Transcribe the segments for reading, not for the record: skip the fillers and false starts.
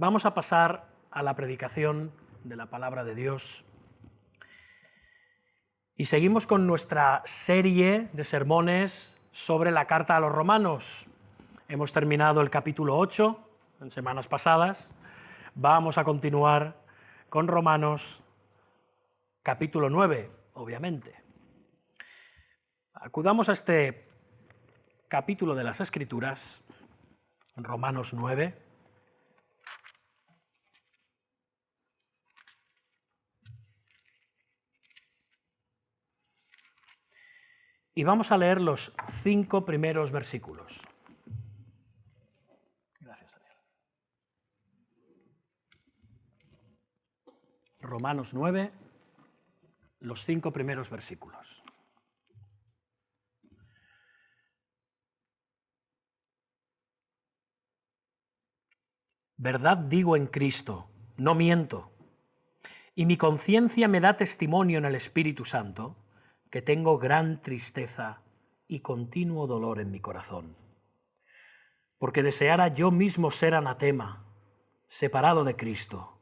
Vamos a pasar a la predicación de la palabra de Dios y seguimos con nuestra serie de sermones sobre la carta a los romanos. Hemos terminado el capítulo 8 en semanas pasadas. Vamos a continuar con Romanos capítulo 9, obviamente. Acudamos a este capítulo de las Escrituras, Romanos 9. Y vamos a leer los 5 primeros versículos. Gracias, Daniel. Romanos 9, los 5 primeros versículos. Verdad digo en Cristo, no miento, y mi conciencia me da testimonio en el Espíritu Santo, que tengo gran tristeza y continuo dolor en mi corazón. Porque deseara yo mismo ser anatema, separado de Cristo,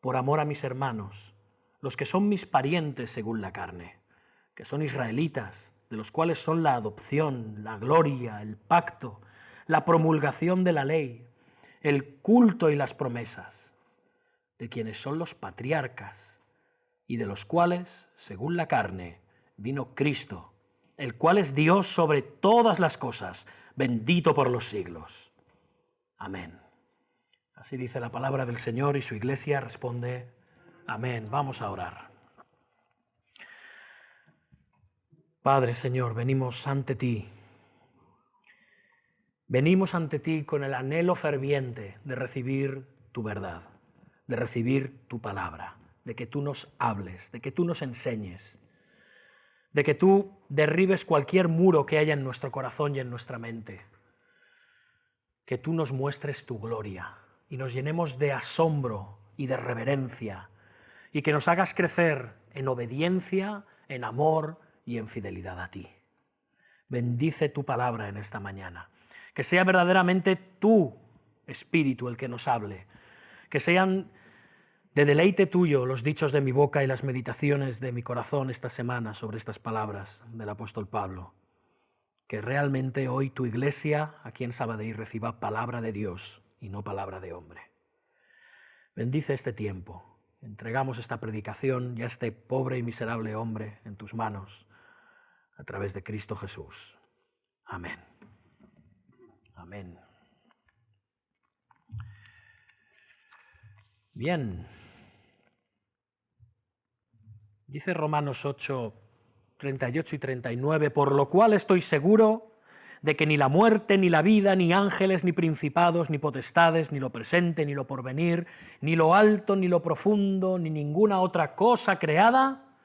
por amor a mis hermanos, los que son mis parientes según la carne, que son israelitas, de los cuales son la adopción, la gloria, el pacto, la promulgación de la ley, el culto y las promesas, de quienes son los patriarcas, y de los cuales, según la carne, vino Cristo, el cual es Dios sobre todas las cosas, bendito por los siglos. Amén. Así dice la palabra del Señor y su iglesia responde, amén. Vamos a orar. Padre, Señor, venimos ante ti. Venimos ante ti con el anhelo ferviente de recibir tu verdad, de recibir tu palabra, de que tú nos hables, de que tú nos enseñes, de que tú derribes cualquier muro que haya en nuestro corazón y en nuestra mente, que tú nos muestres tu gloria y nos llenemos de asombro y de reverencia y que nos hagas crecer en obediencia, en amor y en fidelidad a ti. Bendice tu palabra en esta mañana, que sea verdaderamente tu Espíritu el que nos hable, que sean de deleite tuyo los dichos de mi boca y las meditaciones de mi corazón esta semana sobre estas palabras del apóstol Pablo. Que realmente hoy tu iglesia, aquí en Sabadell, reciba palabra de Dios y no palabra de hombre. Bendice este tiempo. Entregamos esta predicación y a este pobre y miserable hombre en tus manos, a través de Cristo Jesús. Amén. Amén. Bien. Dice Romanos 8, 38 y 39, por lo cual estoy seguro de que ni la muerte, ni la vida, ni ángeles, ni principados, ni potestades, ni lo presente, ni lo porvenir, ni lo alto, ni lo profundo, ni ninguna otra cosa creada,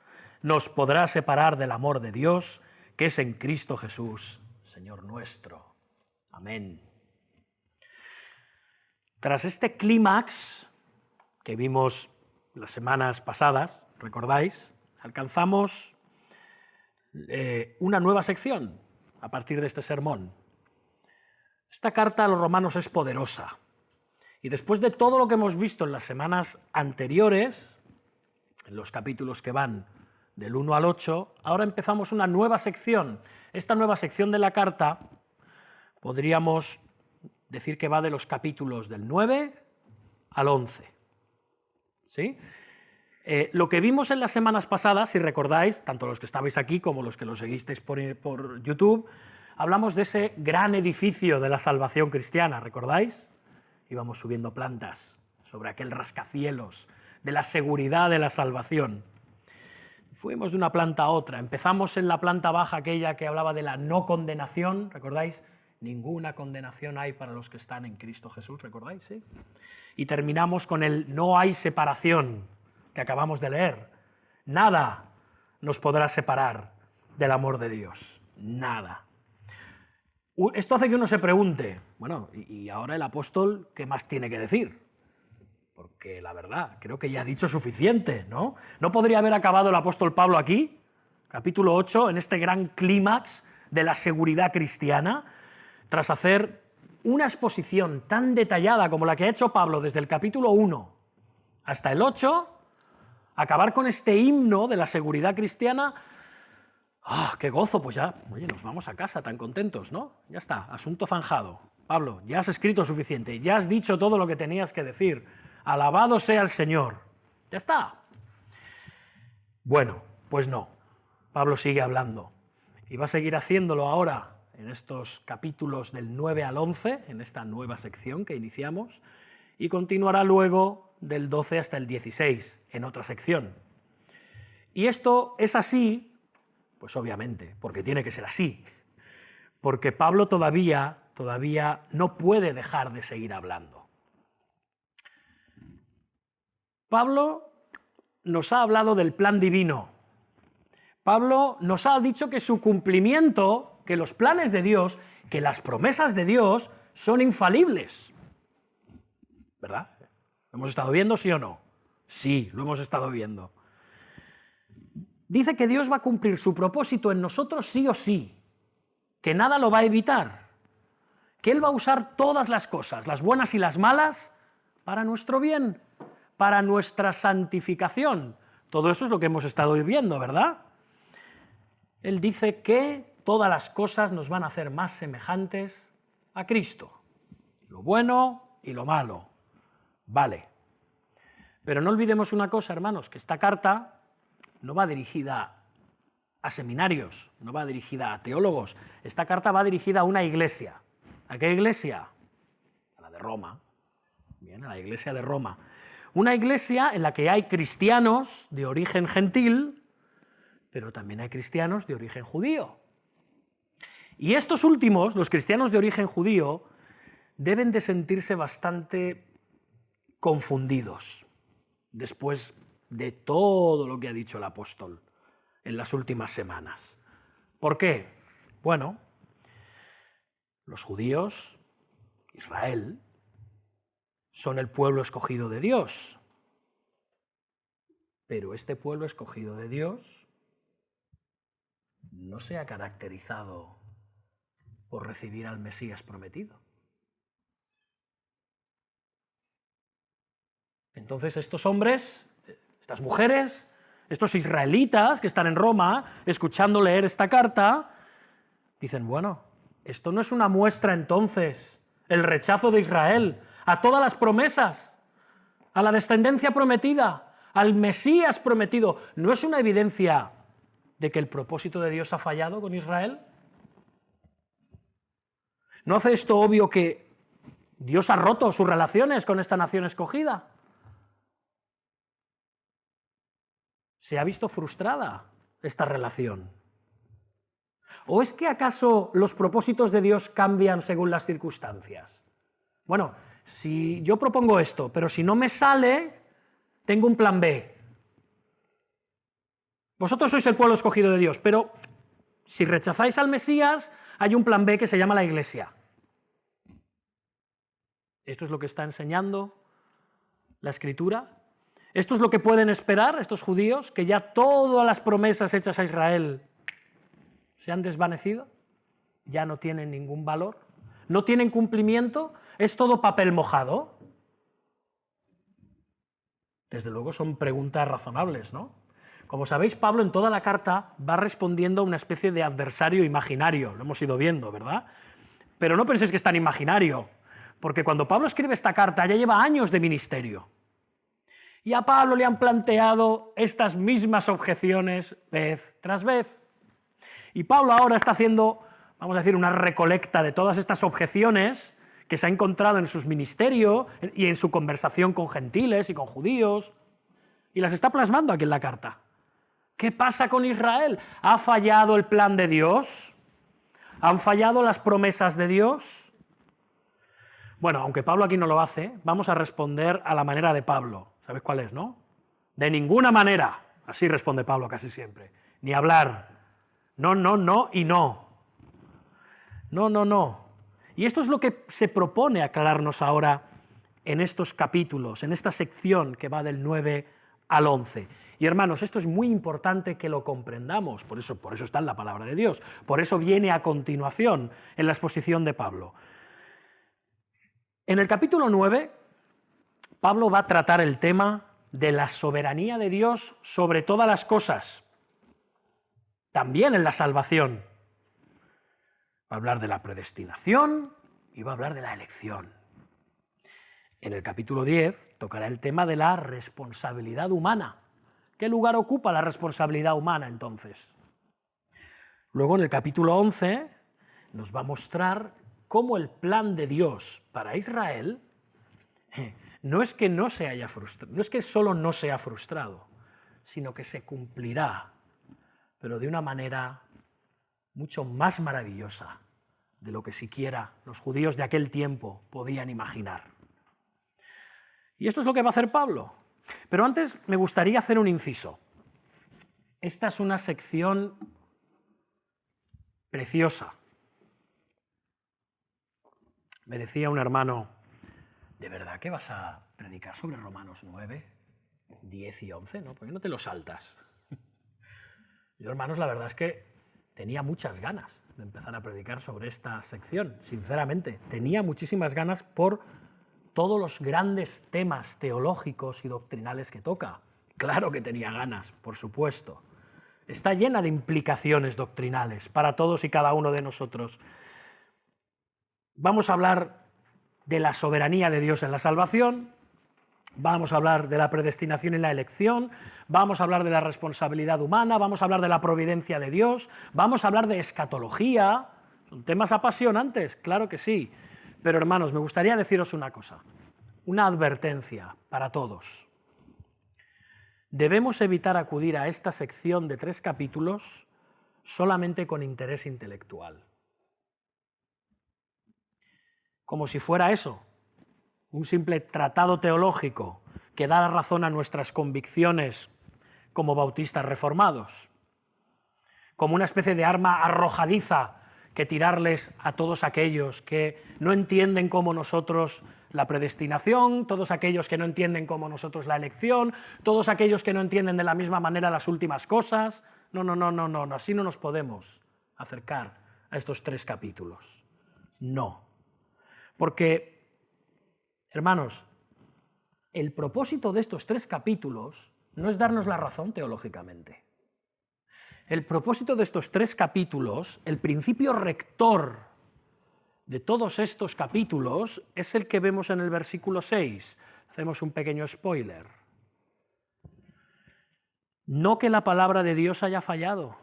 nos podrá separar del amor de Dios, que es en Cristo Jesús, Señor nuestro. Amén. Tras este clímax que vimos las semanas pasadas, ¿recordáis? Alcanzamos una nueva sección a partir de este sermón. Esta carta a los romanos es poderosa. Y después de todo lo que hemos visto en las semanas anteriores, en los capítulos que van del 1 al 8, ahora empezamos una nueva sección. Esta nueva sección de la carta podríamos decir que va de los capítulos del 9 al 11. ¿Sí? Lo que vimos en las semanas pasadas, si recordáis, tanto los que estabais aquí como los que lo seguisteis por YouTube, hablamos de ese gran edificio de la salvación cristiana, ¿recordáis? Íbamos subiendo plantas sobre aquel rascacielos de la seguridad de la salvación. Fuimos de una planta a otra. Empezamos en la planta baja, aquella que hablaba de la no condenación, ¿recordáis? Ninguna condenación hay para los que están en Cristo Jesús, ¿recordáis? ¿Sí? Y terminamos con el no hay separación, que acabamos de leer. Nada nos podrá separar del amor de Dios. Nada. Esto hace que uno se pregunte, bueno, ¿y ahora el apóstol qué más tiene que decir? Porque la verdad, creo que ya ha dicho suficiente, ¿no? ¿No podría haber acabado el apóstol Pablo aquí, capítulo 8, en este gran clímax de la seguridad cristiana, tras hacer una exposición tan detallada como la que ha hecho Pablo desde el capítulo 1 hasta el 8, acabar con este himno de la seguridad cristiana, ¡ah, qué gozo! Pues ya, oye, nos vamos a casa tan contentos, ¿no? Ya está, asunto zanjado. Pablo, ya has escrito suficiente, ya has dicho todo lo que tenías que decir. Alabado sea el Señor. Ya está. Bueno, pues no. Pablo sigue hablando. Y va a seguir haciéndolo ahora en estos capítulos del 9 al 11, en esta nueva sección que iniciamos, y continuará luego del 12 hasta el 16, en otra sección. Y esto es así, pues obviamente, porque tiene que ser así, porque Pablo todavía no puede dejar de seguir hablando. Pablo nos ha hablado del plan divino. Pablo nos ha dicho que su cumplimiento, que los planes de Dios, que las promesas de Dios son infalibles. ¿Verdad? ¿Lo hemos estado viendo, sí o no? Sí, lo hemos estado viendo. Dice que Dios va a cumplir su propósito en nosotros sí o sí, que nada lo va a evitar, que Él va a usar todas las cosas, las buenas y las malas, para nuestro bien, para nuestra santificación. Todo eso es lo que hemos estado viviendo, ¿verdad? Él dice que todas las cosas nos van a hacer más semejantes a Cristo, lo bueno y lo malo. Vale. Pero no olvidemos una cosa, hermanos, que esta carta no va dirigida a seminarios, no va dirigida a teólogos. Esta carta va dirigida a una iglesia. ¿A qué iglesia? A la de Roma. Bien, a la iglesia de Roma. Una iglesia en la que hay cristianos de origen gentil, pero también hay cristianos de origen judío. Y estos últimos, los cristianos de origen judío, deben de sentirse bastante confundidos después de todo lo que ha dicho el apóstol en las últimas semanas. ¿Por qué? Bueno, los judíos, Israel, son el pueblo escogido de Dios, pero este pueblo escogido de Dios no se ha caracterizado por recibir al Mesías prometido. Entonces estos hombres, estas mujeres, estos israelitas que están en Roma, escuchando leer esta carta, dicen, bueno, esto no es una muestra entonces, el rechazo de Israel a todas las promesas, a la descendencia prometida, al Mesías prometido, ¿no es una evidencia de que el propósito de Dios ha fallado con Israel? ¿No hace esto obvio que Dios ha roto sus relaciones con esta nación escogida? ¿Se ha visto frustrada esta relación? ¿O es que acaso los propósitos de Dios cambian según las circunstancias? Bueno, si yo propongo esto, pero si no me sale, tengo un plan B. Vosotros sois el pueblo escogido de Dios, pero si rechazáis al Mesías, hay un plan B que se llama la Iglesia. ¿Esto es lo que está enseñando la Escritura? ¿Esto es lo que pueden esperar estos judíos, que ya todas las promesas hechas a Israel se han desvanecido? ¿Ya no tienen ningún valor? ¿No tienen cumplimiento? ¿Es todo papel mojado? Desde luego son preguntas razonables, ¿no? Como sabéis, Pablo en toda la carta va respondiendo a una especie de adversario imaginario, lo hemos ido viendo, ¿verdad? Pero no penséis que es tan imaginario, porque cuando Pablo escribe esta carta ya lleva años de ministerio. Y a Pablo le han planteado estas mismas objeciones vez tras vez. Y Pablo ahora está haciendo, vamos a decir, una recolecta de todas estas objeciones que se ha encontrado en sus ministerios y en su conversación con gentiles y con judíos, y las está plasmando aquí en la carta. ¿Qué pasa con Israel? ¿Ha fallado el plan de Dios? ¿Han fallado las promesas de Dios? Bueno, aunque Pablo aquí no lo hace, vamos a responder a la manera de Pablo. ¿Sabéis cuál es, no? De ninguna manera. Así responde Pablo casi siempre. Ni hablar. No, no, no y no. No, no, no. Y esto es lo que se propone aclararnos ahora en estos capítulos, en esta sección que va del 9 al 11. Y hermanos, esto es muy importante que lo comprendamos, por eso está en la palabra de Dios, por eso viene a continuación en la exposición de Pablo. En el capítulo 9, Pablo va a tratar el tema de la soberanía de Dios sobre todas las cosas, también en la salvación. Va a hablar de la predestinación y va a hablar de la elección. En el capítulo 10 tocará el tema de la responsabilidad humana. ¿Qué lugar ocupa la responsabilidad humana entonces? Luego en el capítulo 11 nos va a mostrar cómo el plan de Dios para Israel no es que no se haya frustrado, no es que solo no sea frustrado, sino que se cumplirá, pero de una manera mucho más maravillosa de lo que siquiera los judíos de aquel tiempo podían imaginar. Y esto es lo que va a hacer Pablo. Pero antes me gustaría hacer un inciso. Esta es una sección preciosa. Me decía un hermano, ¿de verdad que vas a predicar sobre Romanos 9, 10 y 11? ¿No? ¿Por qué no te lo saltas? Yo, hermanos, la verdad es que tenía muchas ganas de empezar a predicar sobre esta sección, sinceramente. Tenía muchísimas ganas por todos los grandes temas teológicos y doctrinales que toca. Claro que tenía ganas, por supuesto. Está llena de implicaciones doctrinales para todos y cada uno de nosotros. Vamos a hablar de la soberanía de Dios en la salvación, vamos a hablar de la predestinación y la elección, vamos a hablar de la responsabilidad humana, vamos a hablar de la providencia de Dios, vamos a hablar de escatología. Son temas apasionantes, claro que sí. Pero hermanos, me gustaría deciros una cosa, una advertencia para todos. Debemos evitar acudir a esta sección de 3 capítulos solamente con interés intelectual. Como si fuera eso, un simple tratado teológico que da la razón a nuestras convicciones como bautistas reformados, como una especie de arma arrojadiza que tirarles a todos aquellos que no entienden como nosotros la predestinación, todos aquellos que no entienden como nosotros la elección, todos aquellos que no entienden de la misma manera las últimas cosas. No, así no nos podemos acercar a estos 3 capítulos. No. Porque, hermanos, el propósito de estos 3 capítulos no es darnos la razón teológicamente. El propósito de estos 3 capítulos, el principio rector de todos estos capítulos, es el que vemos en el versículo 6. Hacemos un pequeño spoiler. No que la palabra de Dios haya fallado,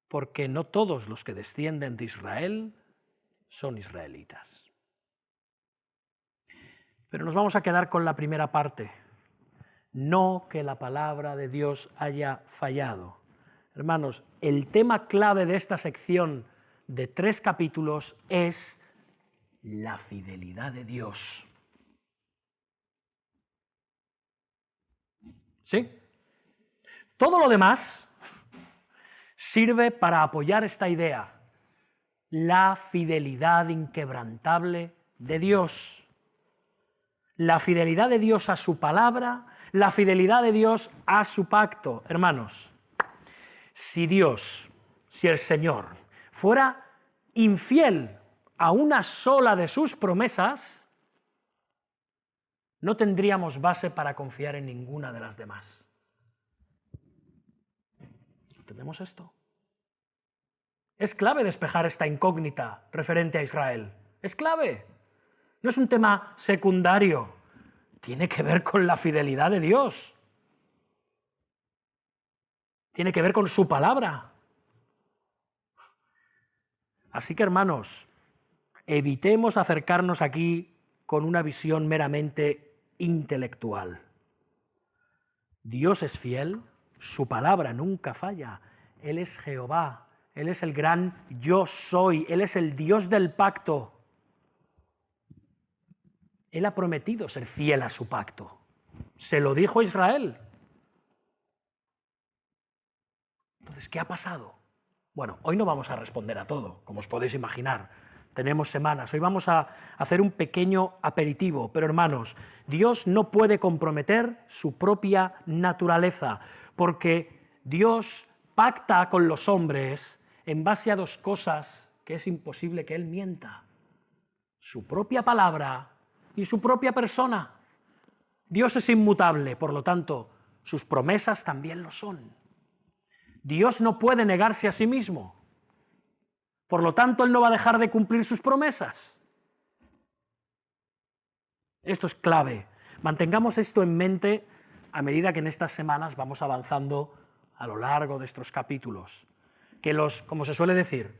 porque no todos los que descienden de Israel son israelitas. Pero nos vamos a quedar con la primera parte. No que la palabra de Dios haya fallado. Hermanos, el tema clave de esta sección de 3 capítulos es la fidelidad de Dios. ¿Sí? Todo lo demás sirve para apoyar esta idea. La fidelidad inquebrantable de Dios. La fidelidad de Dios a su palabra, la fidelidad de Dios a su pacto. Hermanos, si el Señor, fuera infiel a una sola de sus promesas, no tendríamos base para confiar en ninguna de las demás. ¿Entendemos esto? Es clave despejar esta incógnita referente a Israel. Es clave. No es un tema secundario. Tiene que ver con la fidelidad de Dios. Tiene que ver con su palabra. Así que, hermanos, evitemos acercarnos aquí con una visión meramente intelectual. Dios es fiel, su palabra nunca falla. Él es Jehová, Él es el gran yo soy, Él es el Dios del pacto. Él ha prometido ser fiel a su pacto. Se lo dijo a Israel. Entonces, ¿qué ha pasado? Bueno, hoy no vamos a responder a todo, como os podéis imaginar. Tenemos semanas. Hoy vamos a hacer un pequeño aperitivo. Pero, hermanos, Dios no puede comprometer su propia naturaleza, porque Dios pacta con los hombres en base a 2 cosas que es imposible que Él mienta. su propia palabra y su propia persona. Dios es inmutable, por lo tanto, sus promesas también lo son. Dios no puede negarse a sí mismo. Por lo tanto, Él no va a dejar de cumplir sus promesas. Esto es clave. Mantengamos esto en mente a medida que en estas semanas vamos avanzando a lo largo de estos capítulos. Que como se suele decir,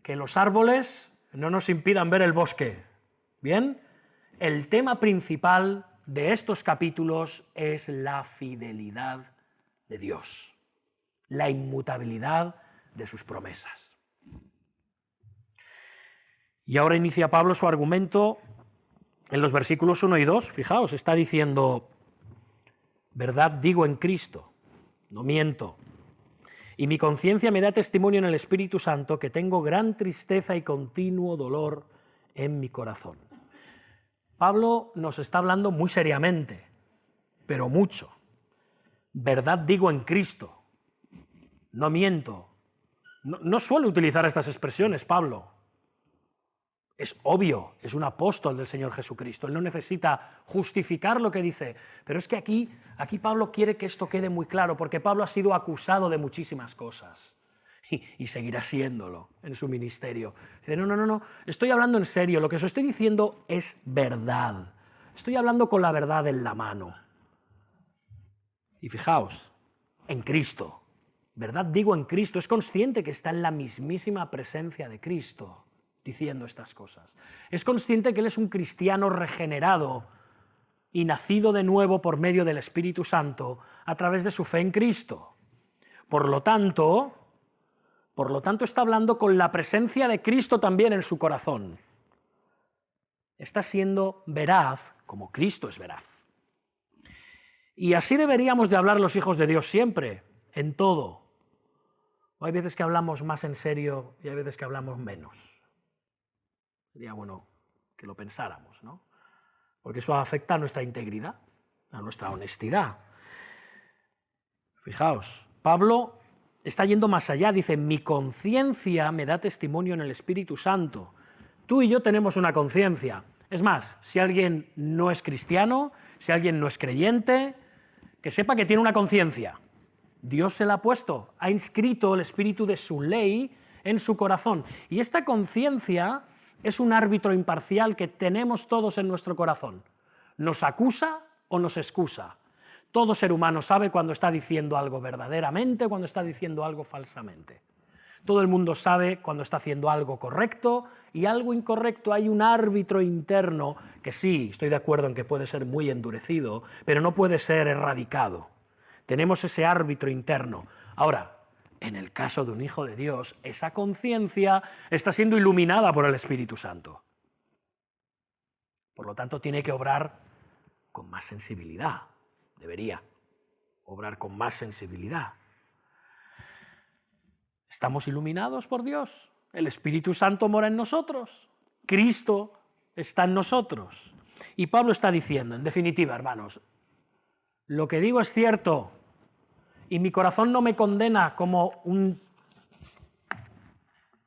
que los árboles no nos impidan ver el bosque. ¿Bien? El tema principal de estos capítulos es la fidelidad de Dios, la inmutabilidad de sus promesas. Y ahora inicia Pablo su argumento en los versículos 1 y 2. Fijaos, está diciendo, verdad digo en Cristo, no miento. Y mi conciencia me da testimonio en el Espíritu Santo que tengo gran tristeza y continuo dolor en mi corazón. Pablo nos está hablando muy seriamente, pero mucho. Verdad digo en Cristo, no miento. No suele utilizar estas expresiones, Pablo. Es obvio, es un apóstol del Señor Jesucristo. Él no necesita justificar lo que dice. Pero es que aquí Pablo quiere que esto quede muy claro, porque Pablo ha sido acusado de muchísimas cosas. Y seguirá siéndolo en su ministerio. Dice, no, estoy hablando en serio, lo que os estoy diciendo es verdad. Estoy hablando con la verdad en la mano. Y fijaos, en Cristo. Verdad digo en Cristo, es consciente que está en la mismísima presencia de Cristo diciendo estas cosas. Es consciente que él es un cristiano regenerado y nacido de nuevo por medio del Espíritu Santo a través de su fe en Cristo. Por lo tanto, está hablando con la presencia de Cristo también en su corazón. Está siendo veraz como Cristo es veraz. Y así deberíamos de hablar los hijos de Dios siempre, en todo. Hay veces que hablamos más en serio y hay veces que hablamos menos. Sería bueno que lo pensáramos, ¿no? Porque eso afecta a nuestra integridad, a nuestra honestidad. Fijaos, Pablo está yendo más allá, dice, mi conciencia me da testimonio en el Espíritu Santo. Tú y yo tenemos una conciencia. Es más, si alguien no es cristiano, si alguien no es creyente, que sepa que tiene una conciencia. Dios se la ha puesto, ha inscrito el espíritu de su ley en su corazón. Y esta conciencia es un árbitro imparcial que tenemos todos en nuestro corazón. Nos acusa o nos excusa. Todo ser humano sabe cuando está diciendo algo verdaderamente o cuando está diciendo algo falsamente. Todo el mundo sabe cuando está haciendo algo correcto y algo incorrecto. Hay un árbitro interno que sí, estoy de acuerdo en que puede ser muy endurecido, pero no puede ser erradicado. Tenemos ese árbitro interno. Ahora, en el caso de un hijo de Dios, esa conciencia está siendo iluminada por el Espíritu Santo. Por lo tanto, tiene que obrar con más sensibilidad. Debería obrar con más sensibilidad. ¿Estamos iluminados por Dios? El Espíritu Santo mora en nosotros. Cristo está en nosotros. Y Pablo está diciendo, en definitiva, hermanos, lo que digo es cierto y mi corazón no me condena como un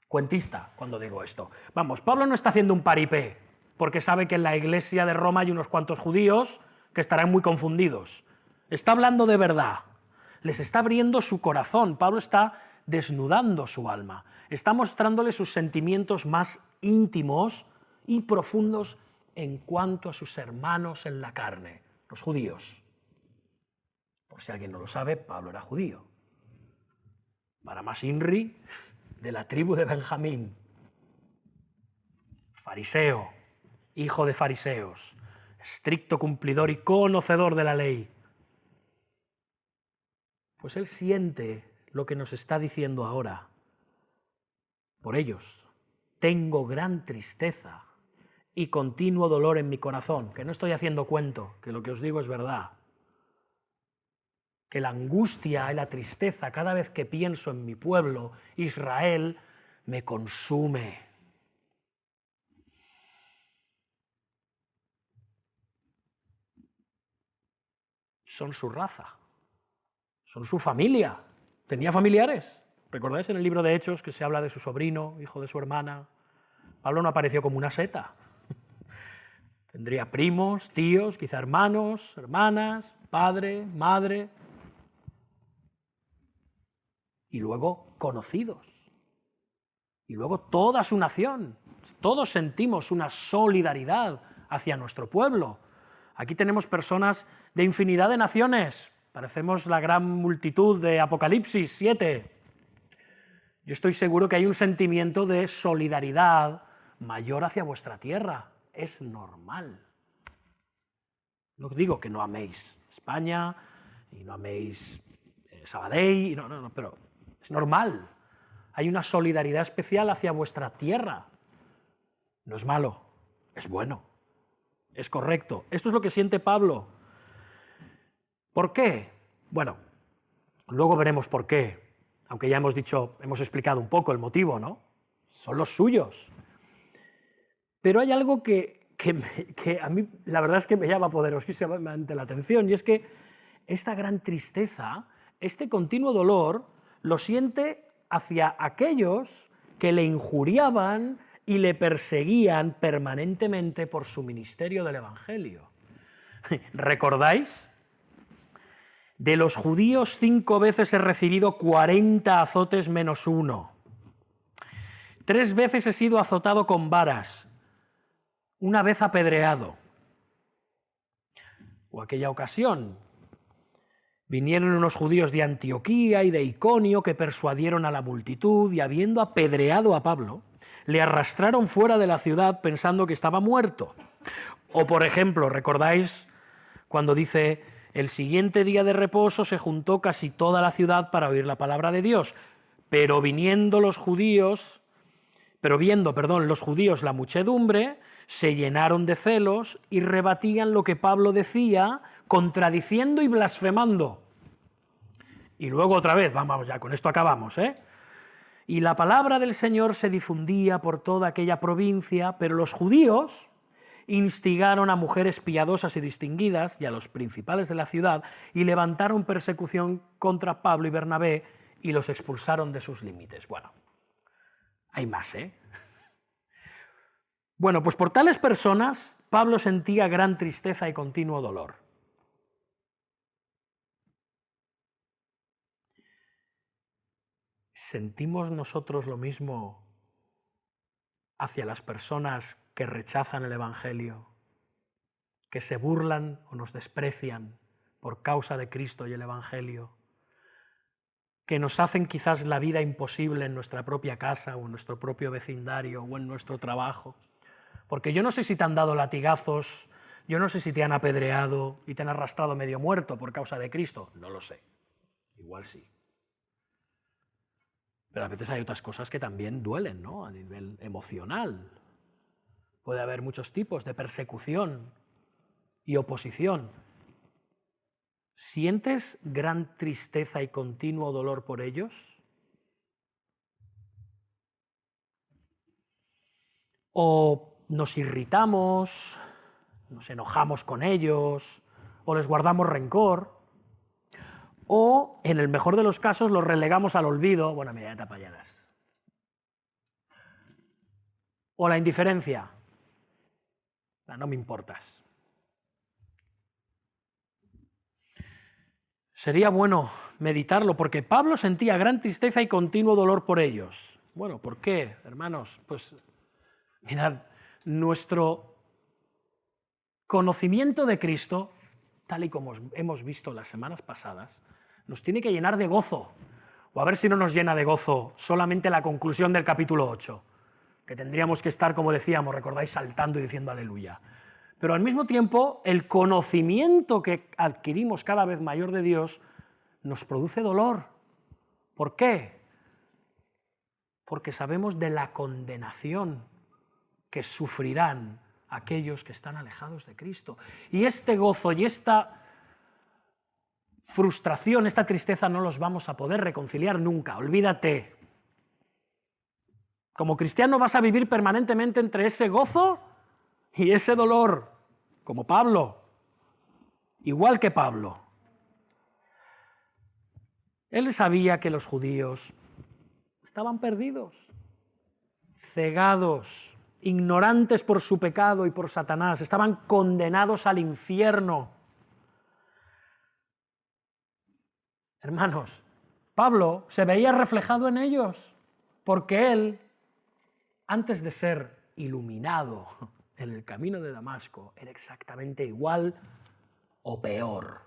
cuentista cuando digo esto. Vamos, Pablo no está haciendo un paripé porque sabe que en la iglesia de Roma hay unos cuantos judíos que estarán muy confundidos. Está hablando de verdad. Les está abriendo su corazón. Pablo está desnudando su alma. Está mostrándole sus sentimientos más íntimos y profundos en cuanto a sus hermanos en la carne, los judíos. Por si alguien no lo sabe, Pablo era judío. Baramas Inri, de la tribu de Benjamín. Fariseo, hijo de fariseos, estricto cumplidor y conocedor de la ley. Pues él siente lo que nos está diciendo ahora. Por ellos tengo gran tristeza y continuo dolor en mi corazón, que no estoy haciendo cuento, que lo que os digo es verdad. Que la angustia y la tristeza cada vez que pienso en mi pueblo, Israel, me consume. Son su raza, son su familia. Tenía familiares. ¿Recordáis en el libro de Hechos que se habla de su sobrino, hijo de su hermana? Pablo no apareció como una seta. Tendría primos, tíos, quizá hermanos, hermanas, padre, madre, y luego conocidos, y luego toda su nación. Todos sentimos una solidaridad hacia nuestro pueblo. Aquí tenemos personas de infinidad de naciones, parecemos la gran multitud de Apocalipsis 7. Yo estoy seguro que hay un sentimiento de solidaridad mayor hacia vuestra tierra. Es normal. No digo que no améis España y no améis Sabadell, no, pero es normal. Hay una solidaridad especial hacia vuestra tierra. No es malo, es bueno, es correcto. Esto es lo que siente Pablo. ¿Por qué? Bueno, luego veremos por qué, aunque ya hemos explicado un poco el motivo, ¿no? Son los suyos. Pero hay algo que a mí la verdad es que me llama poderosísimamente la atención, y es que esta gran tristeza, este continuo dolor, lo siente hacia aquellos que le injuriaban y le perseguían permanentemente por su ministerio del Evangelio. ¿Recordáis? De los judíos 5 veces he recibido 40 azotes menos 1. 3 veces he sido azotado con varas, 1 vez apedreado. O aquella ocasión, vinieron unos judíos de Antioquía y de Iconio que persuadieron a la multitud y, habiendo apedreado a Pablo, le arrastraron fuera de la ciudad pensando que estaba muerto. O, por ejemplo, ¿recordáis cuando dice: el siguiente día de reposo se juntó casi toda la ciudad para oír la palabra de Dios, pero viendo los judíos la muchedumbre, se llenaron de celos y rebatían lo que Pablo decía, contradiciendo y blasfemando. Y luego otra vez, vamos ya, con esto acabamos, ¿eh? Y la palabra del Señor se difundía por toda aquella provincia, pero los judíos instigaron a mujeres piadosas y distinguidas y a los principales de la ciudad y levantaron persecución contra Pablo y Bernabé y los expulsaron de sus límites. Bueno, hay más, ¿eh? Bueno, pues por tales personas Pablo sentía gran tristeza y continuo dolor. ¿Sentimos nosotros lo mismo hacia las personas que rechazan el Evangelio, que se burlan o nos desprecian por causa de Cristo y el Evangelio, que nos hacen quizás la vida imposible en nuestra propia casa o en nuestro propio vecindario o en nuestro trabajo? Porque yo no sé si te han dado latigazos, yo no sé si te han apedreado y te han arrastrado medio muerto por causa de Cristo, no lo sé, igual sí. Pero a veces hay otras cosas que también duelen, ¿no? A nivel emocional. Puede haber muchos tipos de persecución y oposición. ¿Sientes gran tristeza y continuo dolor por ellos? ¿O nos irritamos, nos enojamos con ellos, o les guardamos rencor? O, en el mejor de los casos, los relegamos al olvido, bueno, mira, ya te apañarás. O la indiferencia, no me importas. Sería bueno meditarlo, porque Pablo sentía gran tristeza y continuo dolor por ellos. Bueno, ¿por qué, hermanos? Pues, mirad, nuestro conocimiento de Cristo, tal y como hemos visto las semanas pasadas, nos tiene que llenar de gozo. O a ver si no nos llena de gozo solamente la conclusión del capítulo 8, que tendríamos que estar, como decíamos, recordáis, saltando y diciendo aleluya. Pero al mismo tiempo, el conocimiento que adquirimos cada vez mayor de Dios nos produce dolor. ¿Por qué? Porque sabemos de la condenación que sufrirán aquellos que están alejados de Cristo. Y este gozo y esta frustración, esta tristeza no los vamos a poder reconciliar nunca, olvídate. Como cristiano vas a vivir permanentemente entre ese gozo y ese dolor, como Pablo, igual que Pablo. Él sabía que los judíos estaban perdidos, cegados ignorantes por su pecado y por Satanás, estaban condenados al infierno. Hermanos, Pablo se veía reflejado en ellos, porque él, antes de ser iluminado en el camino de Damasco, era exactamente igual o peor.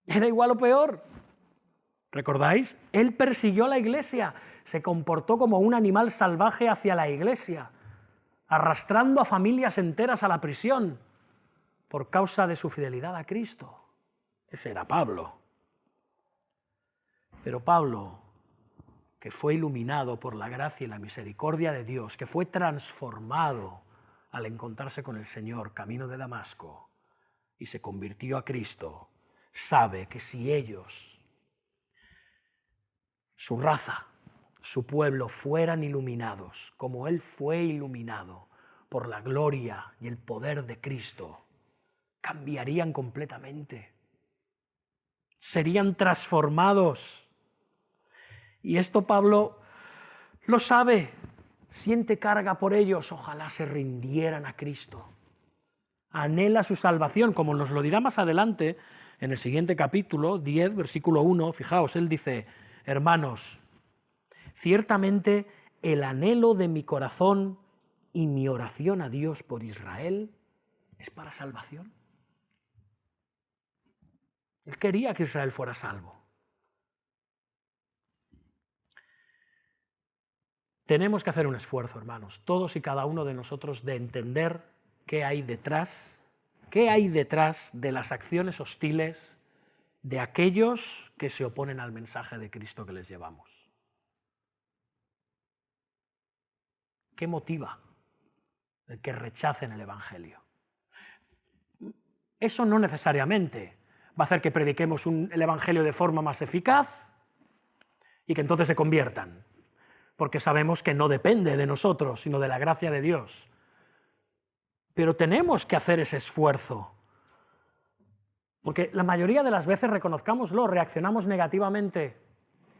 Era igual o peor. ¿Recordáis? Él persiguió a la iglesia, se comportó como un animal salvaje hacia la iglesia, arrastrando a familias enteras a la prisión por causa de su fidelidad a Cristo. Ese era Pablo. Pero Pablo, que fue iluminado por la gracia y la misericordia de Dios, que fue transformado al encontrarse con el Señor camino de Damasco y se convirtió a Cristo, sabe que si ellos, su raza, su pueblo, fueran iluminados como Él fue iluminado por la gloria y el poder de Cristo, cambiarían completamente. Serían transformados. Y esto Pablo lo sabe, siente carga por ellos, ojalá se rindieran a Cristo. Anhela su salvación, como nos lo dirá más adelante en el siguiente capítulo, 10, versículo 1, fijaos, él dice, hermanos, ciertamente el anhelo de mi corazón y mi oración a Dios por Israel es para salvación. Él quería que Israel fuera salvo. Tenemos que hacer un esfuerzo, hermanos, todos y cada uno de nosotros, de entender qué hay detrás de las acciones hostiles de aquellos que se oponen al mensaje de Cristo que les llevamos. ¿Qué motiva el que rechacen el Evangelio? Eso no necesariamente va a hacer que prediquemos el Evangelio de forma más eficaz y que entonces se conviertan, porque sabemos que no depende de nosotros, sino de la gracia de Dios. Pero tenemos que hacer ese esfuerzo, porque la mayoría de las veces, reconozcámoslo, reaccionamos negativamente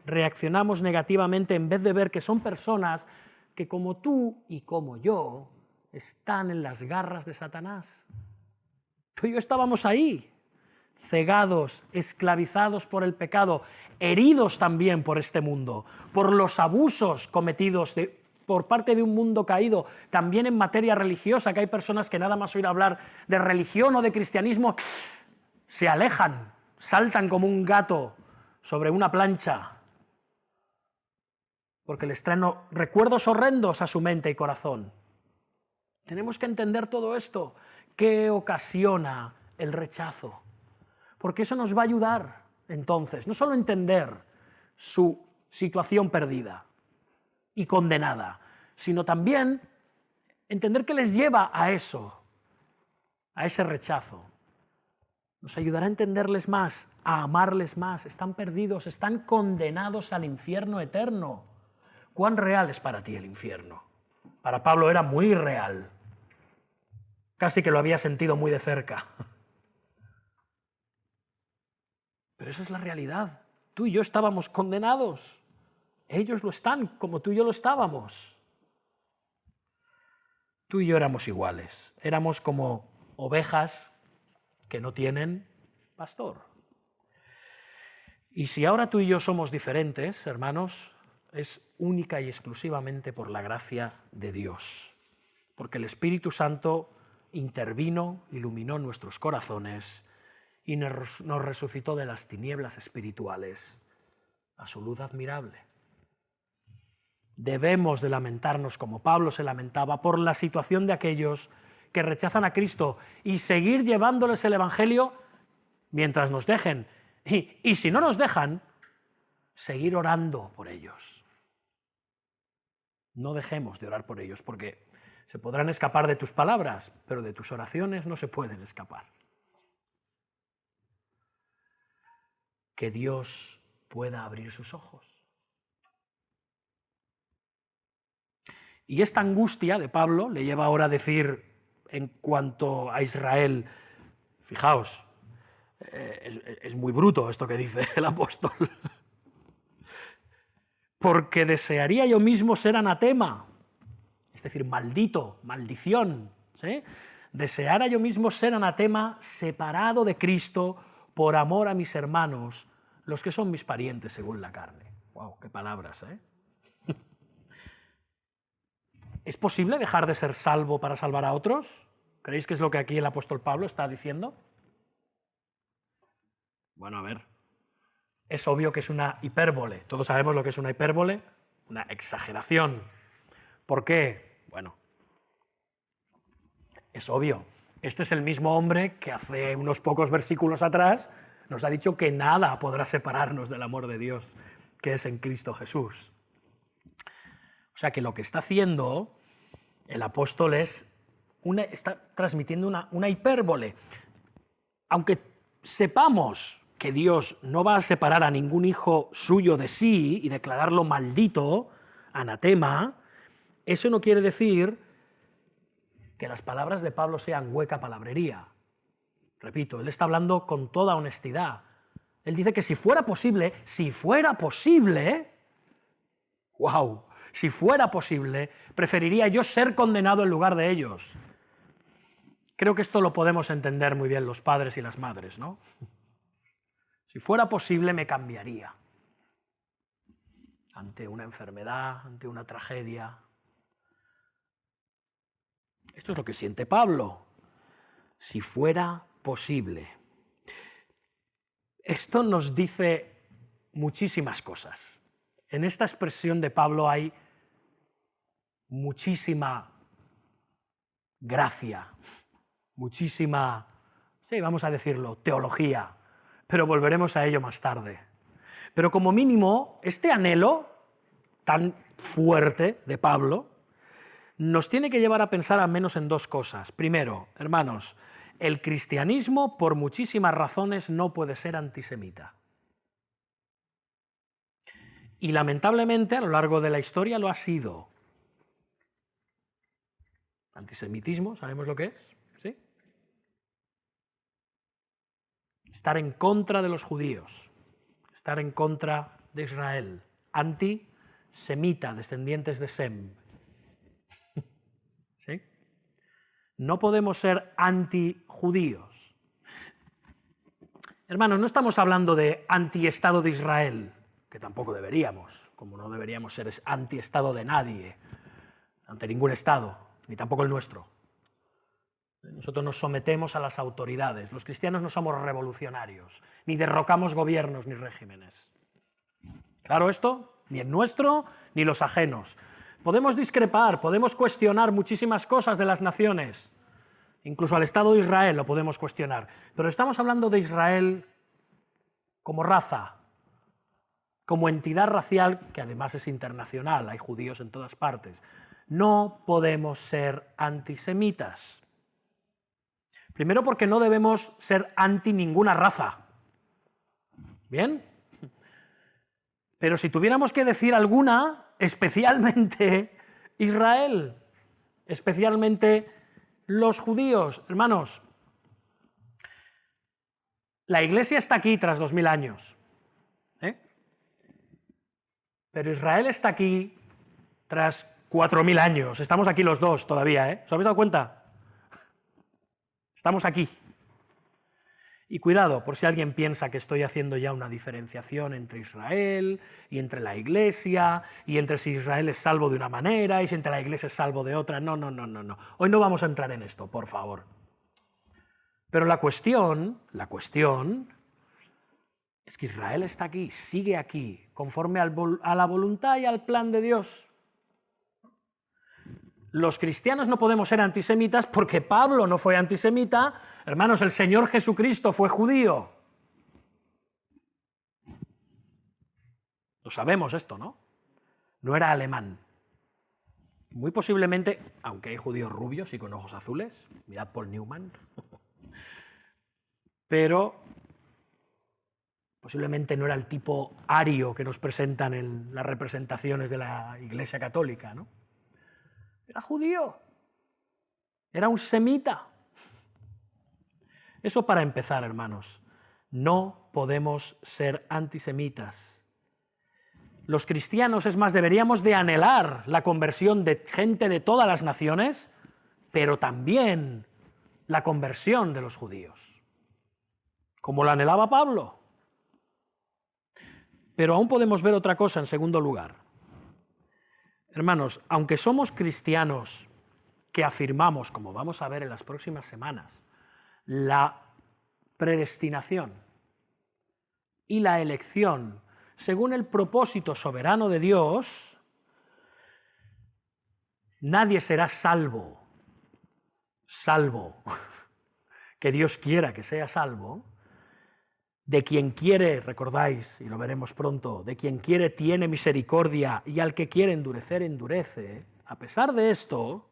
en vez de ver que son personas que como tú y como yo están en las garras de Satanás. Tú y yo estábamos ahí, cegados, esclavizados por el pecado, heridos también por este mundo, por los abusos cometidos por parte de un mundo caído, también en materia religiosa, que hay personas que nada más oír hablar de religión o de cristianismo, se alejan, saltan como un gato sobre una plancha, porque les traen recuerdos horrendos a su mente y corazón. Tenemos que entender todo esto. ¿Qué ocasiona el rechazo? Porque eso nos va a ayudar, entonces, no solo a entender su situación perdida y condenada, sino también entender qué les lleva a eso, a ese rechazo. Nos ayudará a entenderles más, a amarles más. Están perdidos, están condenados al infierno eterno. ¿Cuán real es para ti el infierno? Para Pablo era muy real. Casi que lo había sentido muy de cerca. Pero esa es la realidad. Tú y yo estábamos condenados. Ellos lo están, como tú y yo lo estábamos. Tú y yo éramos iguales. Éramos como ovejas que no tienen pastor. Y si ahora tú y yo somos diferentes, hermanos, es única y exclusivamente por la gracia de Dios. Porque el Espíritu Santo intervino, iluminó nuestros corazones y nos resucitó de las tinieblas espirituales a su luz admirable. Debemos de lamentarnos, como Pablo se lamentaba, por la situación de aquellos que rechazan a Cristo y seguir llevándoles el Evangelio mientras nos dejen. Y si no nos dejan, seguir orando por ellos. No dejemos de orar por ellos, porque se podrán escapar de tus palabras, pero de tus oraciones no se pueden escapar. Que Dios pueda abrir sus ojos. Y esta angustia de Pablo le lleva ahora a decir en cuanto a Israel, fijaos, es muy bruto esto que dice el apóstol. porque desearía yo mismo ser anatema, es decir, maldito, maldición, ¿sí? Deseara yo mismo ser anatema, separado de Cristo, por amor a mis hermanos, los que son mis parientes según la carne. ¡Wow! ¡Qué palabras! ¿Es posible dejar de ser salvo para salvar a otros? ¿Creéis que es lo que aquí el apóstol Pablo está diciendo? Bueno, a ver. Es obvio que es una hipérbole. Todos sabemos lo que es una hipérbole, una exageración. ¿Por qué? Bueno, es obvio. Este es el mismo hombre que hace unos pocos versículos atrás nos ha dicho que nada podrá separarnos del amor de Dios, que es en Cristo Jesús. O sea que lo que está haciendo el apóstol está transmitiendo una hipérbole. Aunque sepamos que Dios no va a separar a ningún hijo suyo de sí y declararlo maldito, anatema, eso no quiere decir que las palabras de Pablo sean hueca palabrería. Repito, él está hablando con toda honestidad. Él dice que si fuera posible, ¡wow! Si fuera posible, preferiría yo ser condenado en lugar de ellos. Creo que esto lo podemos entender muy bien los padres y las madres, ¿no? Si fuera posible, me cambiaría. Ante una enfermedad, ante una tragedia. Esto es lo que siente Pablo. Si fuera posible. Esto nos dice muchísimas cosas. En esta expresión de Pablo hay muchísima gracia, muchísima, sí, vamos a decirlo, teología, pero volveremos a ello más tarde. Pero como mínimo, este anhelo tan fuerte de Pablo nos tiene que llevar a pensar al menos en dos cosas. Primero, hermanos, el cristianismo por muchísimas razones no puede ser antisemita. Y lamentablemente a lo largo de la historia lo ha sido. Antisemitismo, ¿sabemos lo que es? ¿Sí? Estar en contra de los judíos, estar en contra de Israel, antisemita, descendientes de Sem. ¿Sí? No podemos ser antijudíos. Hermanos, no estamos hablando de antiestado de Israel, que tampoco deberíamos, como no deberíamos ser antiestado de nadie, ante ningún estado, ni tampoco el nuestro. Nosotros nos sometemos a las autoridades. Los cristianos no somos revolucionarios, ni derrocamos gobiernos ni regímenes. ¿Claro esto? Ni el nuestro, ni los ajenos. Podemos discrepar, podemos cuestionar muchísimas cosas de las naciones. Incluso al Estado de Israel lo podemos cuestionar. Pero estamos hablando de Israel como raza, como entidad racial, que además es internacional, hay judíos en todas partes. No podemos ser antisemitas. Primero porque no debemos ser anti ninguna raza. ¿Bien? Pero si tuviéramos que decir alguna, especialmente Israel, especialmente los judíos. Hermanos, la Iglesia está aquí tras 2000 años. Pero Israel está aquí tras 4000 años. Estamos aquí los dos todavía, ¿os habéis dado cuenta? Estamos aquí. Y cuidado, por si alguien piensa que estoy haciendo ya una diferenciación entre Israel y entre la Iglesia, y entre si Israel es salvo de una manera y si entre la Iglesia es salvo de otra. No. Hoy no vamos a entrar en esto, por favor. Pero la cuestión es que Israel está aquí, sigue aquí, conforme a la voluntad y al plan de Dios. Los cristianos no podemos ser antisemitas porque Pablo no fue antisemita. Hermanos, el Señor Jesucristo fue judío. Lo sabemos esto, ¿no? No era alemán. Muy posiblemente, aunque hay judíos rubios y con ojos azules, mirad Paul Newman, pero posiblemente no era el tipo ario que nos presentan en las representaciones de la Iglesia Católica, ¿no? Era judío, era un semita. Eso para empezar, hermanos. No podemos ser antisemitas. los cristianos, es más, deberíamos de anhelar la conversión de gente de todas las naciones, pero también la conversión de los judíos, como la anhelaba Pablo. Pero aún podemos ver otra cosa en segundo lugar. Hermanos, aunque somos cristianos que afirmamos, como vamos a ver en las próximas semanas, la predestinación y la elección según el propósito soberano de Dios, nadie será salvo que Dios quiera que sea salvo. De quien quiere, recordáis, y lo veremos pronto, de quien quiere tiene misericordia y al que quiere endurecer, endurece. A pesar de esto,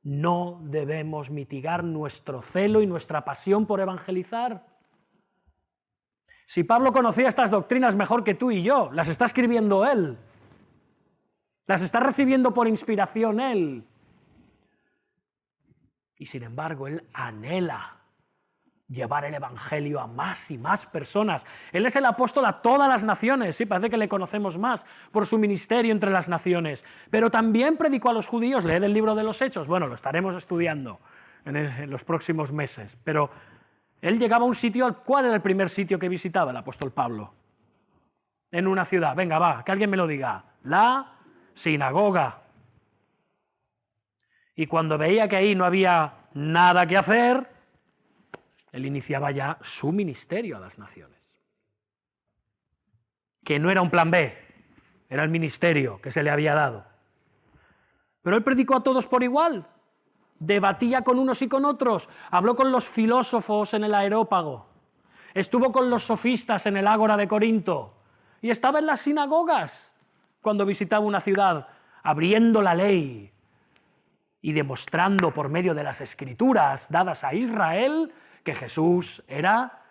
no debemos mitigar nuestro celo y nuestra pasión por evangelizar. Si Pablo conocía estas doctrinas mejor que tú y yo, las está escribiendo él, las está recibiendo por inspiración él, y sin embargo él anhela llevar el evangelio a más y más personas. Él es el apóstol a todas las naciones, sí, parece que le conocemos más por su ministerio entre las naciones, pero también predicó a los judíos. Leed el libro de los Hechos, bueno, lo estaremos estudiando en los próximos meses, pero él llegaba a un sitio. ¿Cuál era el primer sitio que visitaba el apóstol Pablo? En una ciudad, venga, va, que alguien me lo diga, la sinagoga. Y cuando veía que ahí no había nada que hacer, él iniciaba ya su ministerio a las naciones. Que no era un plan B, era el ministerio que se le había dado. Pero él predicó a todos por igual, debatía con unos y con otros, habló con los filósofos en el Areópago, estuvo con los sofistas en el Ágora de Corinto y estaba en las sinagogas cuando visitaba una ciudad, abriendo la ley y demostrando por medio de las escrituras dadas a Israel que Jesús era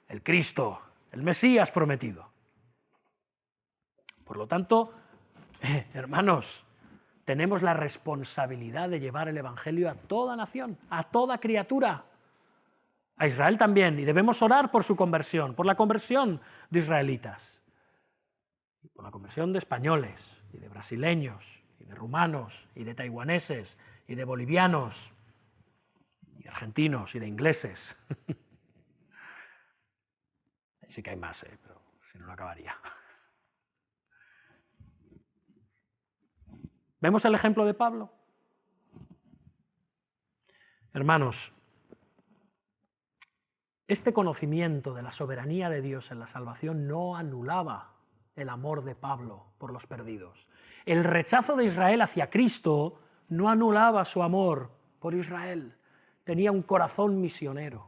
el Cristo, el Mesías prometido. Por lo tanto, hermanos, tenemos la responsabilidad de llevar el evangelio a toda nación, a toda criatura, a Israel también, y debemos orar por su conversión, por la conversión de israelitas, por la conversión de españoles, y de brasileños, y de rumanos, y de taiwaneses, y de bolivianos, y argentinos, y de ingleses. Sí que hay más, pero si no, no acabaría. ¿Vemos el ejemplo de Pablo? Hermanos, este conocimiento de la soberanía de Dios en la salvación no anulaba el amor de Pablo por los perdidos. El rechazo de Israel hacia Cristo no anulaba su amor por Israel. Tenía un corazón misionero,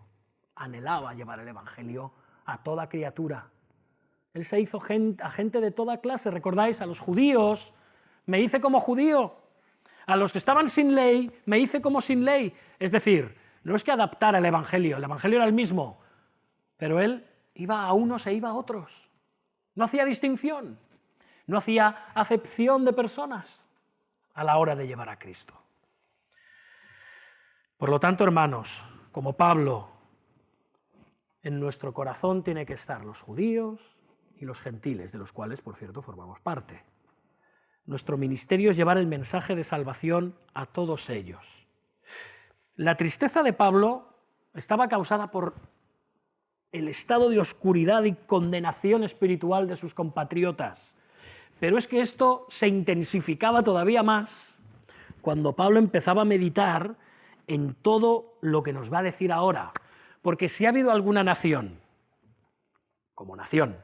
anhelaba llevar el evangelio a toda criatura. Él se hizo a gente de toda clase. ¿Recordáis? A los judíos me hice como judío, a los que estaban sin ley me hice como sin ley. Es decir, no es que adaptara el evangelio era el mismo, pero él iba a unos e iba a otros. No hacía distinción, no hacía acepción de personas a la hora de llevar a Cristo. Por lo tanto, hermanos, como Pablo, en nuestro corazón tiene que estar los judíos y los gentiles, de los cuales, por cierto, formamos parte. Nuestro ministerio es llevar el mensaje de salvación a todos ellos. La tristeza de Pablo estaba causada por el estado de oscuridad y condenación espiritual de sus compatriotas. Pero es que esto se intensificaba todavía más cuando Pablo empezaba a meditar en todo lo que nos va a decir ahora. Porque si ha habido alguna nación, como nación,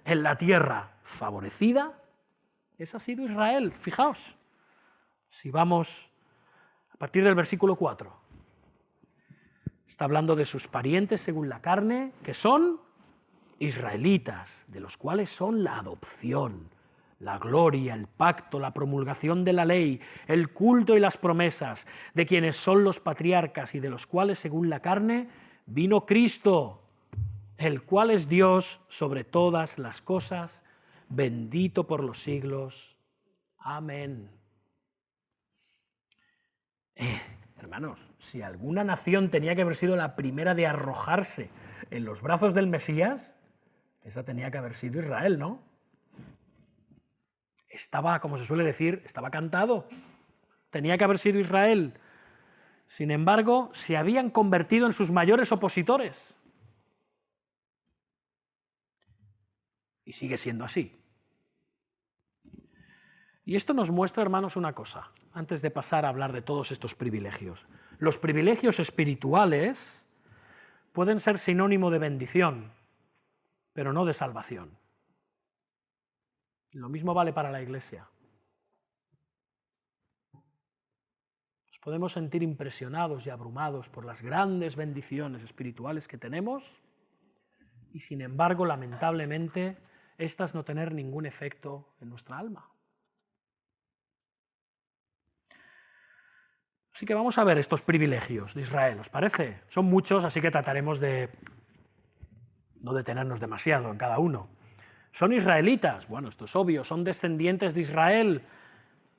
en la tierra favorecida, esa ha sido Israel. Fijaos, si vamos a partir del versículo 4, está hablando de sus parientes según la carne, que son israelitas, de los cuales son la adopción, la gloria, el pacto, la promulgación de la ley, el culto y las promesas, de quienes son los patriarcas y de los cuales según la carne vino Cristo, el cual es Dios sobre todas las cosas, bendito por los siglos. Amén. Hermanos, si alguna nación tenía que haber sido la primera de arrojarse en los brazos del Mesías, esa tenía que haber sido Israel, ¿no? estaba, como se suele decir, estaba cantado. Tenía que haber sido Israel. Sin embargo, se habían convertido en sus mayores opositores. Y sigue siendo así. Y esto nos muestra, hermanos, una cosa, antes de pasar a hablar de todos estos privilegios. Los privilegios espirituales pueden ser sinónimo de bendición, pero no de salvación. Lo mismo vale para la Iglesia. Nos podemos sentir impresionados y abrumados por las grandes bendiciones espirituales que tenemos y, sin embargo, lamentablemente, estas no tener ningún efecto en nuestra alma. Así que vamos a ver estos privilegios de Israel, ¿os parece? Son muchos, así que trataremos de no detenernos demasiado en cada uno. ¿Son israelitas? Bueno, esto es obvio, son descendientes de Israel.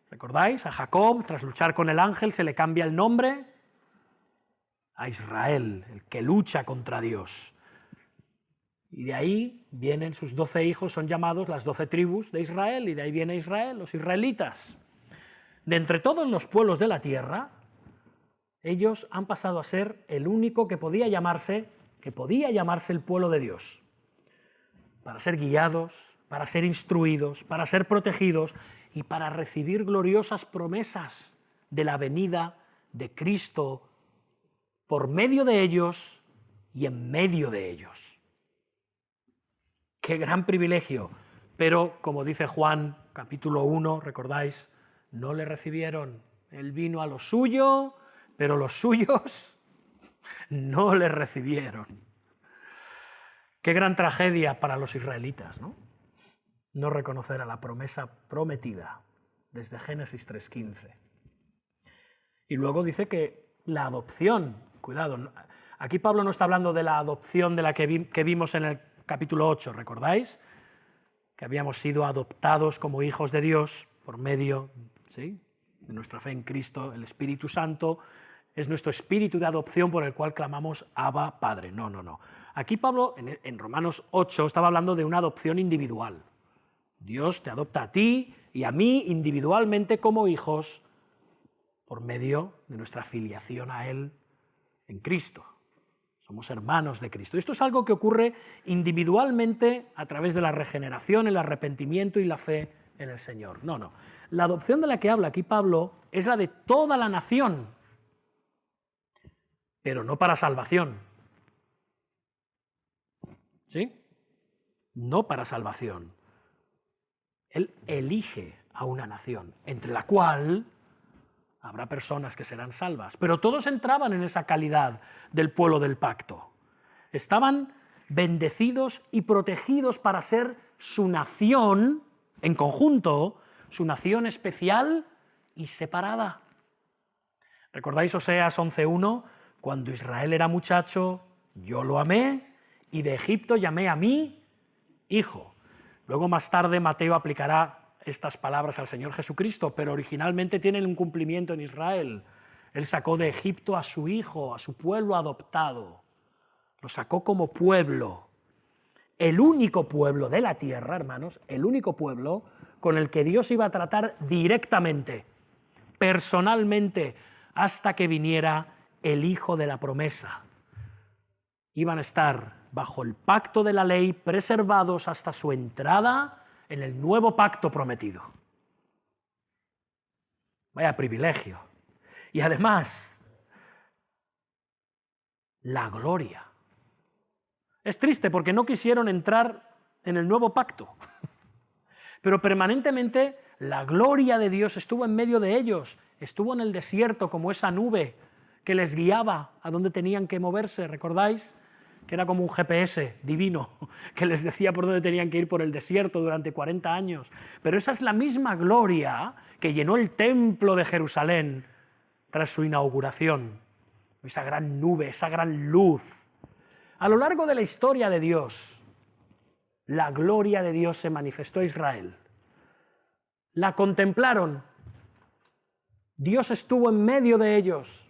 ¿Recordáis? A Jacob, tras luchar con el ángel, se le cambia el nombre a Israel, el que lucha contra Dios. Y de ahí vienen sus 12 hijos, son llamados las 12 tribus de Israel, y de ahí viene Israel, los israelitas. De entre todos los pueblos de la tierra, ellos han pasado a ser el único que podía llamarse el pueblo de Dios, para ser guiados, para ser instruidos, para ser protegidos y para recibir gloriosas promesas de la venida de Cristo por medio de ellos y en medio de ellos. ¡Qué gran privilegio! Pero, como dice Juan, capítulo 1, ¿recordáis? No le recibieron. Él vino a lo suyo, pero los suyos no le recibieron. Qué gran tragedia para los israelitas, ¿no? No reconocer a la promesa prometida desde Génesis 3:15. Y luego dice que la adopción, cuidado, aquí Pablo no está hablando de la adopción de la que vimos en el capítulo 8, ¿recordáis? Que habíamos sido adoptados como hijos de Dios por medio, ¿sí?, de nuestra fe en Cristo. El Espíritu Santo es nuestro espíritu de adopción por el cual clamamos Abba, Padre. No, no, no. Aquí Pablo, en Romanos 8, estaba hablando de una adopción individual. Dios te adopta a ti y a mí individualmente como hijos por medio de nuestra filiación a Él en Cristo. Somos hermanos de Cristo. Esto es algo que ocurre individualmente a través de la regeneración, el arrepentimiento y la fe en el Señor. No, no. La adopción de la que habla aquí Pablo es la de toda la nación, pero no para salvación. ¿Sí? No para salvación. Él elige a una nación, entre la cual habrá personas que serán salvas, pero todos entraban en esa calidad del pueblo del pacto. Estaban bendecidos y protegidos para ser su nación en conjunto, su nación especial y separada. ¿Recordáis Oseas 11:1? Cuando Israel era muchacho, yo lo amé, y de Egipto llamé a mí hijo. Luego más tarde Mateo aplicará estas palabras al Señor Jesucristo, pero originalmente tienen un cumplimiento en Israel. Él sacó de Egipto a su hijo, a su pueblo adoptado. Lo sacó como pueblo. El único pueblo de la tierra, hermanos, el único pueblo con el que Dios iba a tratar directamente, personalmente, hasta que viniera el Hijo de la promesa. Iban a estar bajo el pacto de la ley, preservados hasta su entrada en el nuevo pacto prometido. Vaya privilegio. Y además, la gloria. Es triste porque no quisieron entrar en el nuevo pacto, pero permanentemente la gloria de Dios estuvo en medio de ellos, estuvo en el desierto como esa nube que les guiaba a donde tenían que moverse, ¿recordáis? Que era como un GPS divino, que les decía por dónde tenían que ir por el desierto durante 40 años. Pero esa es la misma gloria que llenó el templo de Jerusalén tras su inauguración. Esa gran nube, esa gran luz. A lo largo de la historia de Dios, la gloria de Dios se manifestó a Israel. La contemplaron. Dios estuvo en medio de ellos.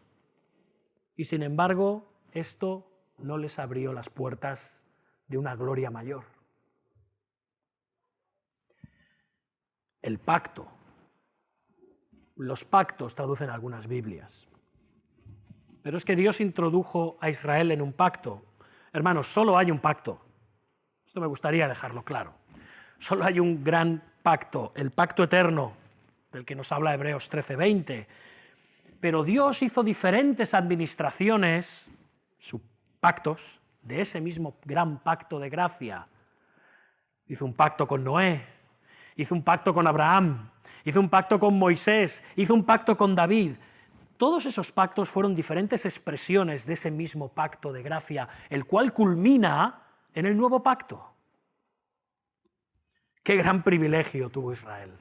Y sin embargo, esto no les abrió las puertas de una gloria mayor. el pacto. Los pactos traducen algunas Biblias. Pero es que Dios introdujo a Israel en un pacto. Hermanos, solo hay un pacto. Esto me gustaría dejarlo claro. Solo hay un gran pacto, el pacto eterno, del que nos habla Hebreos 13:20. Pero Dios hizo diferentes administraciones, pactos, de ese mismo gran pacto de gracia. Hizo un pacto con Noé, hizo un pacto con Abraham, hizo un pacto con Moisés, hizo un pacto con David. Todos esos pactos fueron diferentes expresiones de ese mismo pacto de gracia, el cual culmina en el nuevo pacto. Qué gran privilegio tuvo Israel.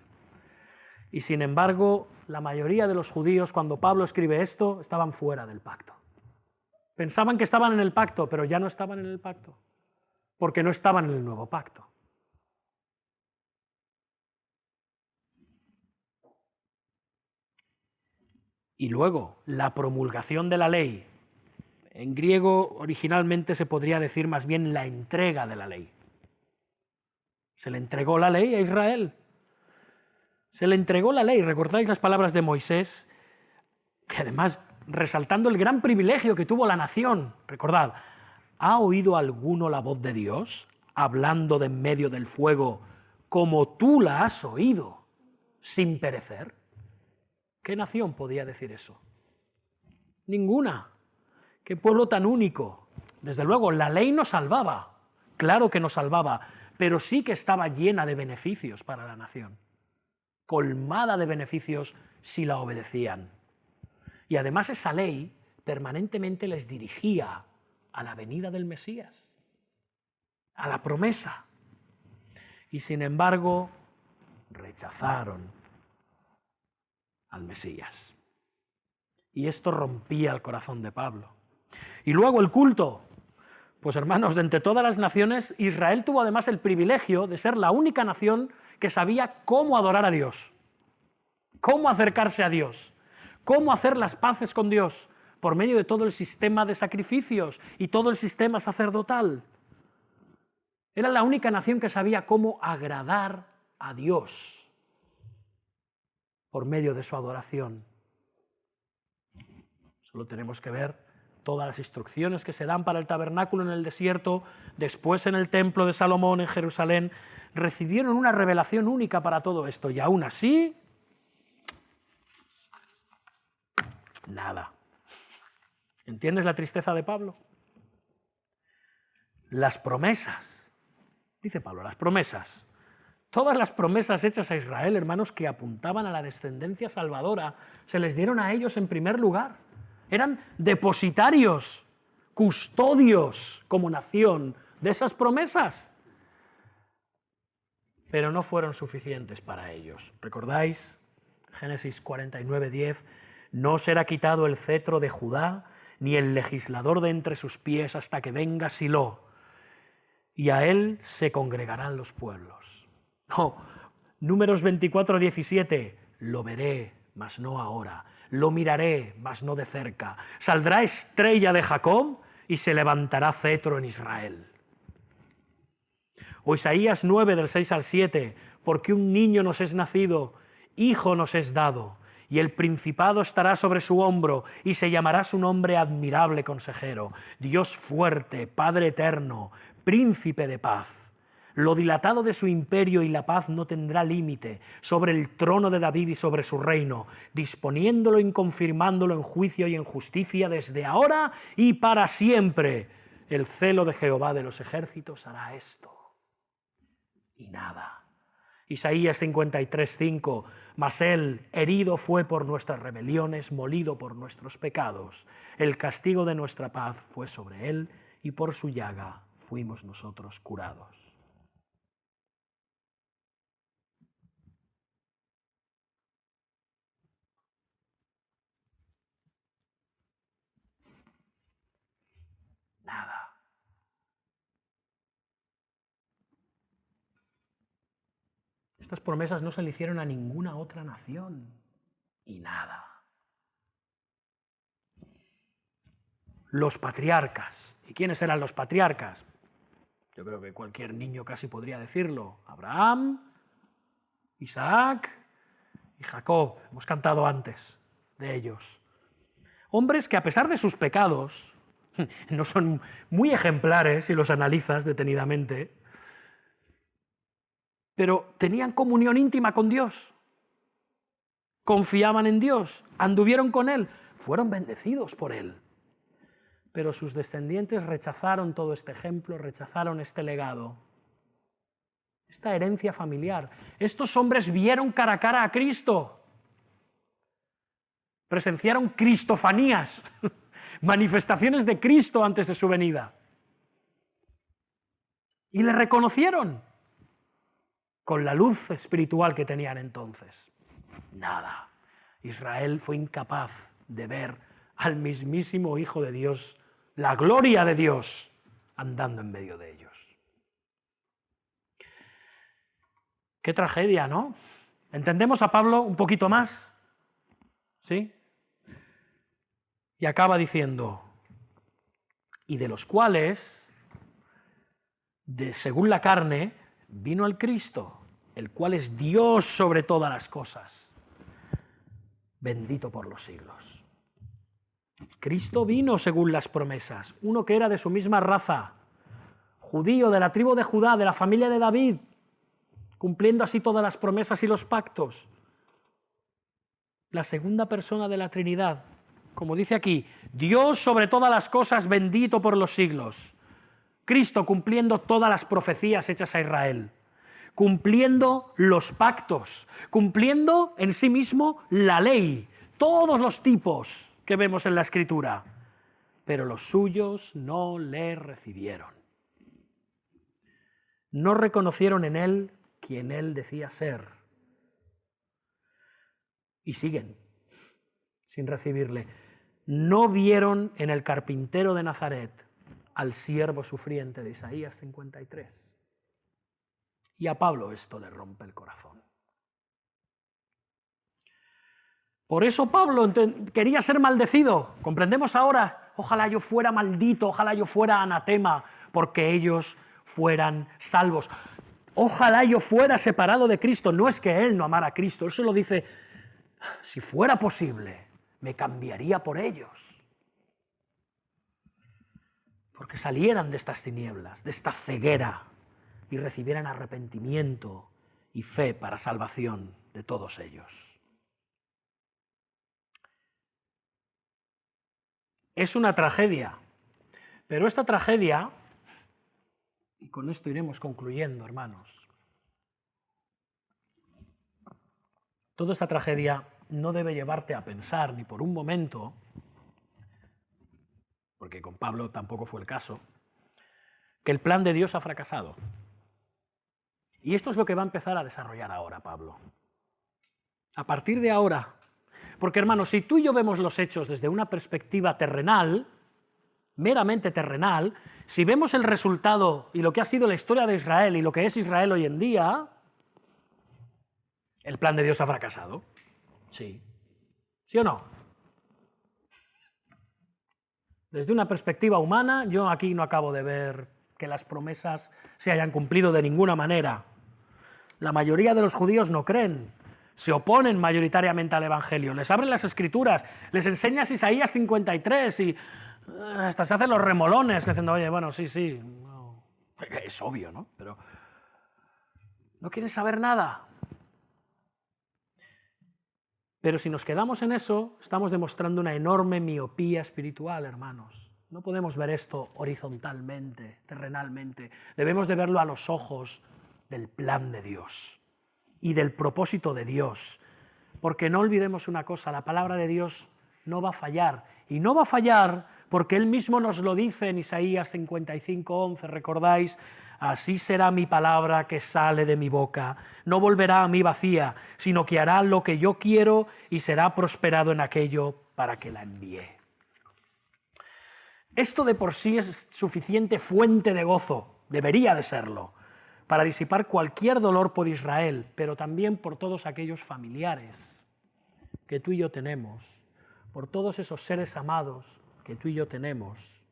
Y sin embargo, la mayoría de los judíos, cuando Pablo escribe esto, estaban fuera del pacto. Pensaban que estaban en el pacto, pero ya no estaban en el pacto, porque no estaban en el nuevo pacto. Y luego, la promulgación de la ley. En griego originalmente se podría decir más bien la entrega de la ley. Se le entregó la ley a Israel. Se le entregó la ley. ¿Recordáis las palabras de Moisés? Que además, resaltando el gran privilegio que tuvo la nación. Recordad, ¿ha oído alguno la voz de Dios hablando de en medio del fuego como tú la has oído, sin perecer? ¿Qué nación podía decir eso? Ninguna. ¿Qué pueblo tan único? Desde luego, la ley no salvaba, claro que no salvaba, pero sí que estaba llena de beneficios para la nación, colmada de beneficios si la obedecían. Y además esa ley permanentemente les dirigía a la venida del Mesías, a la promesa. Y sin embargo, rechazaron al Mesías. Y esto rompía el corazón de Pablo. Y luego el culto. Pues hermanos, de entre todas las naciones, Israel tuvo además el privilegio de ser la única nación que sabía cómo adorar a Dios, cómo acercarse a Dios, cómo hacer las paces con Dios, por medio de todo el sistema de sacrificios y todo el sistema sacerdotal. Era la única nación que sabía cómo agradar a Dios por medio de su adoración. Solo tenemos que ver todas las instrucciones que se dan para el tabernáculo en el desierto, después en el templo de Salomón en Jerusalén, recibieron una revelación única para todo esto, y aún así, nada. ¿Entiendes la tristeza de Pablo? Las promesas, dice Pablo, las promesas. Todas las promesas hechas a Israel, hermanos, que apuntaban a la descendencia salvadora, se les dieron a ellos en primer lugar. Eran depositarios, custodios como nación de esas promesas. Pero no fueron suficientes para ellos. ¿Recordáis? Génesis 49:10, no será quitado el cetro de Judá, ni el legislador de entre sus pies hasta que venga Silo, y a él se congregarán los pueblos. No, Números 24:17, lo veré, mas no ahora, lo miraré, mas no de cerca. Saldrá estrella de Jacob y se levantará cetro en Israel. O Isaías 9, del 6 al 7, porque un niño nos es nacido, hijo nos es dado, y el principado estará sobre su hombro, y se llamará su nombre admirable consejero, Dios fuerte, Padre eterno, príncipe de paz. Lo dilatado de su imperio y la paz no tendrá límite sobre el trono de David y sobre su reino, disponiéndolo y confirmándolo en juicio y en justicia desde ahora y para siempre. El celo de Jehová de los ejércitos hará esto. Y nada. Isaías 53:5, mas él herido fue por nuestras rebeliones, molido por nuestros pecados. El castigo de nuestra paz fue sobre él y por su llaga fuimos nosotros curados. Nada. Estas promesas no se le hicieron a ninguna otra nación. Y nada. Los patriarcas. ¿Y quiénes eran los patriarcas? Yo creo que cualquier niño casi podría decirlo. Abraham, Isaac y Jacob, hemos cantado antes de ellos. Hombres que a pesar de sus pecados, no son muy ejemplares si los analizas detenidamente, pero tenían comunión íntima con Dios, confiaban en Dios, anduvieron con Él, fueron bendecidos por Él. Pero sus descendientes rechazaron todo este ejemplo, rechazaron este legado, esta herencia familiar. Estos hombres vieron cara a cara a Cristo, presenciaron cristofanías, manifestaciones de Cristo antes de su venida. Y le reconocieron con la luz espiritual que tenían entonces. Nada. Israel fue incapaz de ver al mismísimo Hijo de Dios, la gloria de Dios, andando en medio de ellos. Qué tragedia, ¿no? ¿Entendemos a Pablo un poquito más? ¿Sí? Y acaba diciendo, y de los cuales, según la carne, vino el Cristo, el cual es Dios sobre todas las cosas, bendito por los siglos. Cristo vino según las promesas, uno que era de su misma raza, judío, de la tribu de Judá, de la familia de David, cumpliendo así todas las promesas y los pactos. La segunda persona de la Trinidad, como dice aquí, Dios sobre todas las cosas, bendito por los siglos. Cristo cumpliendo todas las profecías hechas a Israel, cumpliendo los pactos, cumpliendo en sí mismo la ley, todos los tipos que vemos en la Escritura, pero los suyos no le recibieron. No reconocieron en él quien él decía ser. Y siguen sin recibirle. No vieron en el carpintero de Nazaret al siervo sufriente de Isaías 53. Y a Pablo esto le rompe el corazón. Por eso Pablo quería ser maldecido. Comprendemos ahora, ojalá yo fuera maldito, ojalá yo fuera anatema, porque ellos fueran salvos. Ojalá yo fuera separado de Cristo. No es que él no amara a Cristo, él solo dice, si fuera posible, me cambiaría por ellos. Porque salieran de estas tinieblas, de esta ceguera, y recibieran arrepentimiento y fe para salvación de todos ellos. Es una tragedia, pero esta tragedia, y con esto iremos concluyendo, hermanos, toda esta tragedia no debe llevarte a pensar ni por un momento, porque con Pablo tampoco fue el caso, que el plan de Dios ha fracasado. Y esto es lo que va a empezar a desarrollar ahora Pablo. A partir de ahora, porque hermanos, si tú y yo vemos los hechos desde una perspectiva terrenal, meramente terrenal, si vemos el resultado y lo que ha sido la historia de Israel y lo que es Israel hoy en día, ¿el plan de Dios ha fracasado? Sí. ¿Sí o no? Desde una perspectiva humana, yo aquí no acabo de ver que las promesas se hayan cumplido de ninguna manera. La mayoría de los judíos no creen, se oponen mayoritariamente al Evangelio, les abren las Escrituras, les enseñas Isaías 53 y hasta se hacen los remolones diciendo, oye, bueno, sí, no. Es obvio, ¿no? Pero no quieren saber nada. Pero si nos quedamos en eso, estamos demostrando una enorme miopía espiritual, hermanos. No podemos ver esto horizontalmente, terrenalmente. Debemos de verlo a los ojos del plan de Dios y del propósito de Dios. Porque no olvidemos una cosa, la palabra de Dios no va a fallar. Y no va a fallar porque Él mismo nos lo dice en Isaías 55:11, ¿recordáis? Así será mi palabra que sale de mi boca. No volverá a mí vacía, sino que hará lo que yo quiero y será prosperado en aquello para que la envíe. Esto de por sí es suficiente fuente de gozo, debería de serlo, para disipar cualquier dolor por Israel, pero también por todos aquellos familiares que tú y yo tenemos, por todos esos seres amados que tú y yo tenemos,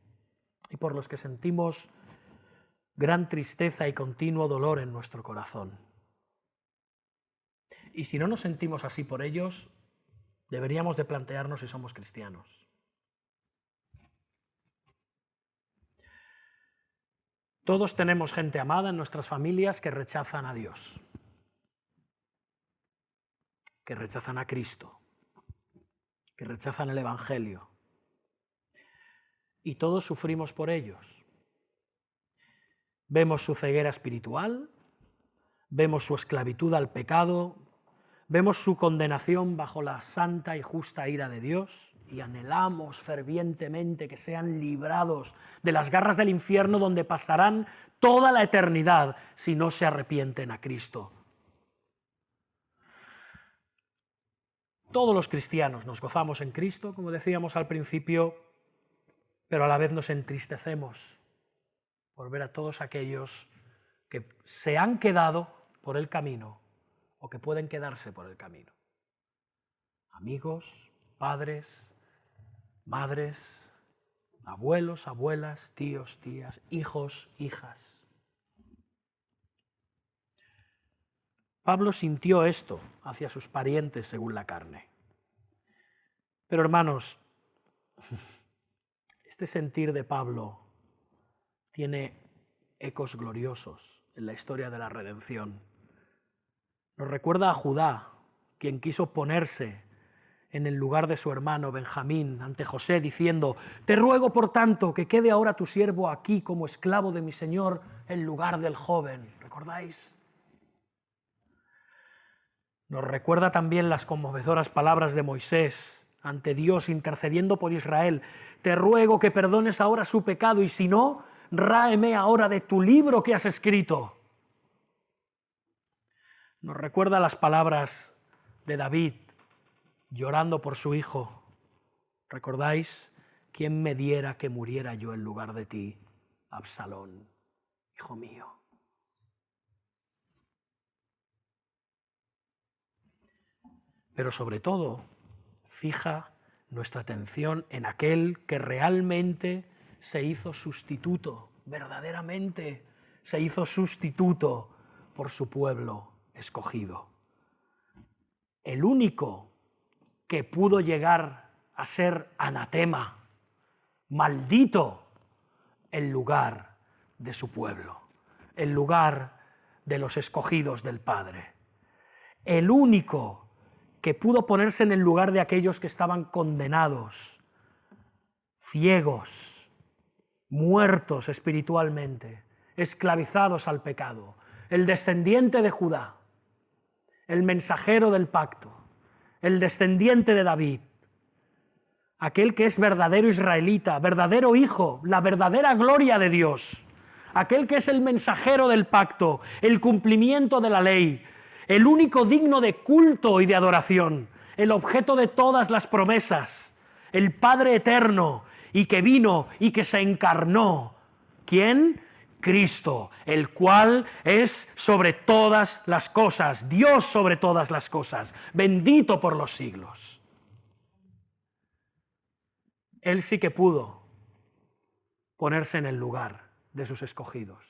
y por los que sentimos gran tristeza y continuo dolor en nuestro corazón. Y si no nos sentimos así por ellos, deberíamos de plantearnos si somos cristianos. Todos tenemos gente amada en nuestras familias que rechazan a Dios, que rechazan a Cristo, que rechazan el Evangelio. Y todos sufrimos por ellos. Vemos su ceguera espiritual, vemos su esclavitud al pecado, vemos su condenación bajo la santa y justa ira de Dios y anhelamos fervientemente que sean librados de las garras del infierno donde pasarán toda la eternidad si no se arrepienten a Cristo. Todos los cristianos nos gozamos en Cristo, como decíamos al principio, pero a la vez nos entristecemos por ver a todos aquellos que se han quedado por el camino o que pueden quedarse por el camino. Amigos, padres, madres, abuelos, abuelas, tíos, tías, hijos, hijas. Pablo sintió esto hacia sus parientes según la carne. Pero hermanos, este sentir de Pablo tiene ecos gloriosos en la historia de la redención. Nos recuerda a Judá, quien quiso ponerse en el lugar de su hermano Benjamín ante José, diciendo: «Te ruego, por tanto, que quede ahora tu siervo aquí como esclavo de mi señor en lugar del joven». ¿Recordáis? Nos recuerda también las conmovedoras palabras de Moisés ante Dios intercediendo por Israel: «Te ruego que perdones ahora su pecado y si no, ráeme ahora de tu libro que has escrito». Nos recuerda las palabras de David llorando por su hijo. ¿Recordáis? ¿Quién me diera que muriera yo en lugar de ti, Absalón, hijo mío? Pero sobre todo, fija nuestra atención en aquel que realmente se hizo sustituto, verdaderamente se hizo sustituto por su pueblo escogido. El único que pudo llegar a ser anatema, maldito, en lugar de su pueblo, en lugar de los escogidos del Padre. El único que pudo ponerse en el lugar de aquellos que estaban condenados, ciegos, muertos espiritualmente, esclavizados al pecado, el descendiente de Judá, el mensajero del pacto, el descendiente de David, aquel que es verdadero israelita, verdadero hijo, la verdadera gloria de Dios, aquel que es el mensajero del pacto, el cumplimiento de la ley, el único digno de culto y de adoración, el objeto de todas las promesas, el Padre eterno y que vino y que se encarnó. ¿Quién? Cristo, el cual es sobre todas las cosas, Dios sobre todas las cosas, bendito por los siglos. Él sí que pudo ponerse en el lugar de sus escogidos.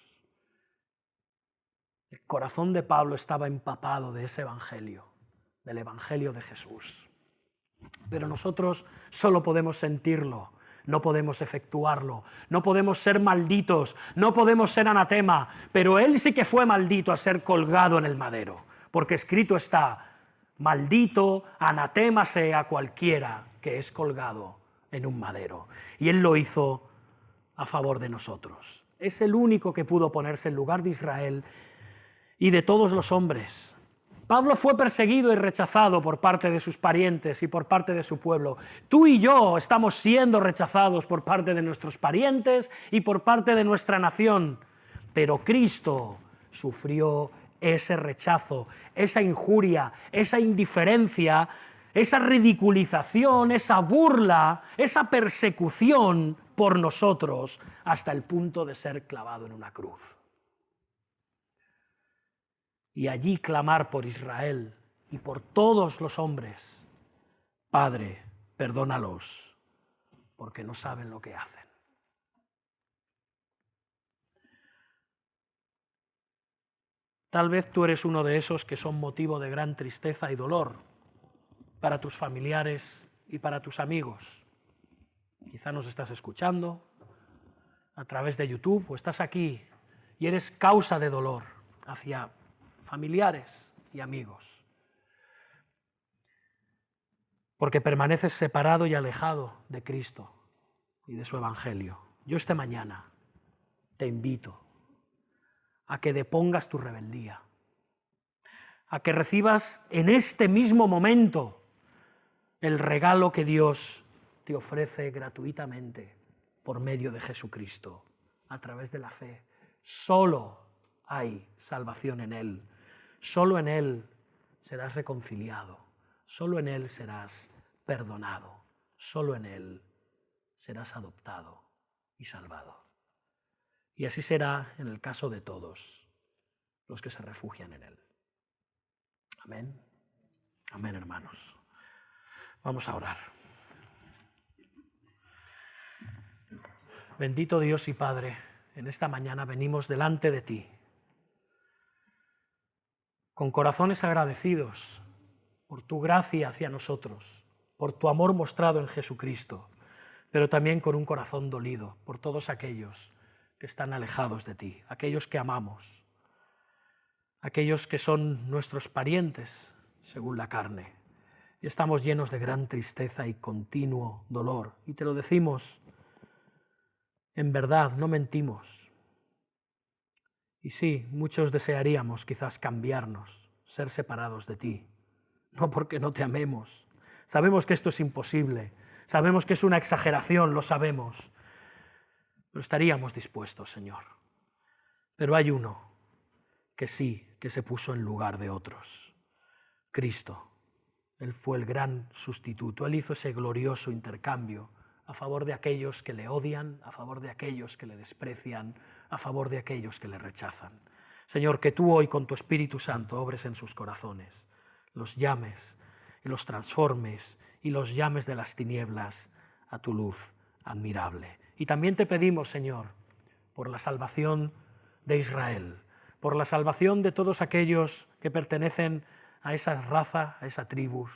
El corazón de Pablo estaba empapado de ese evangelio, del evangelio de Jesús. Pero nosotros solo podemos sentirlo, no podemos efectuarlo, no podemos ser malditos, no podemos ser anatema, pero él sí que fue maldito a ser colgado en el madero, porque escrito está: maldito, anatema sea cualquiera que es colgado en un madero. Y él lo hizo a favor de nosotros. Es el único que pudo ponerse en lugar de Israel y de todos los hombres. Pablo fue perseguido y rechazado por parte de sus parientes y por parte de su pueblo. Tú y yo estamos siendo rechazados por parte de nuestros parientes y por parte de nuestra nación. Pero Cristo sufrió ese rechazo, esa injuria, esa indiferencia, esa ridiculización, esa burla, esa persecución por nosotros hasta el punto de ser clavado en una cruz. Y allí clamar por Israel y por todos los hombres: Padre, perdónalos, porque no saben lo que hacen. Tal vez tú eres uno de esos que son motivo de gran tristeza y dolor para tus familiares y para tus amigos. Quizá nos estás escuchando a través de YouTube o estás aquí y eres causa de dolor hacia familiares y amigos, porque permaneces separado y alejado de Cristo y de su Evangelio. Yo esta mañana te invito a que depongas tu rebeldía, a que recibas en este mismo momento el regalo que Dios te ofrece gratuitamente por medio de Jesucristo, a través de la fe. Solo hay salvación en Él. Solo en Él serás reconciliado. Solo en Él serás perdonado. Solo en Él serás adoptado y salvado. Y así será en el caso de todos los que se refugian en Él. Amén. Amén, hermanos. Vamos a orar. Bendito Dios y Padre, en esta mañana venimos delante de ti, con corazones agradecidos por tu gracia hacia nosotros, por tu amor mostrado en Jesucristo, pero también con un corazón dolido por todos aquellos que están alejados de ti, aquellos que amamos, aquellos que son nuestros parientes según la carne. Y estamos llenos de gran tristeza y continuo dolor, y te lo decimos en verdad, no mentimos. Y sí, muchos desearíamos quizás cambiarnos, ser separados de ti, no porque no te amemos. Sabemos que esto es imposible, sabemos que es una exageración, lo sabemos, pero estaríamos dispuestos, Señor. Pero hay uno que sí, que se puso en lugar de otros, Cristo. Él fue el gran sustituto, Él hizo ese glorioso intercambio a favor de aquellos que le odian, a favor de aquellos que le desprecian, a favor de aquellos que le rechazan. Señor, que tú hoy con tu Espíritu Santo obres en sus corazones, los llames y los transformes y los llames de las tinieblas a tu luz admirable. Y también te pedimos, Señor, por la salvación de Israel, por la salvación de todos aquellos que pertenecen a esa raza, a esa tribu,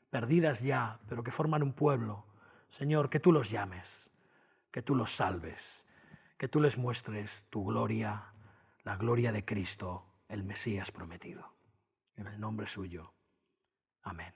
perdidas ya, pero que forman un pueblo. Señor, que tú los llames, que tú los salves, que tú les muestres tu gloria, la gloria de Cristo, el Mesías prometido. En el nombre suyo. Amén.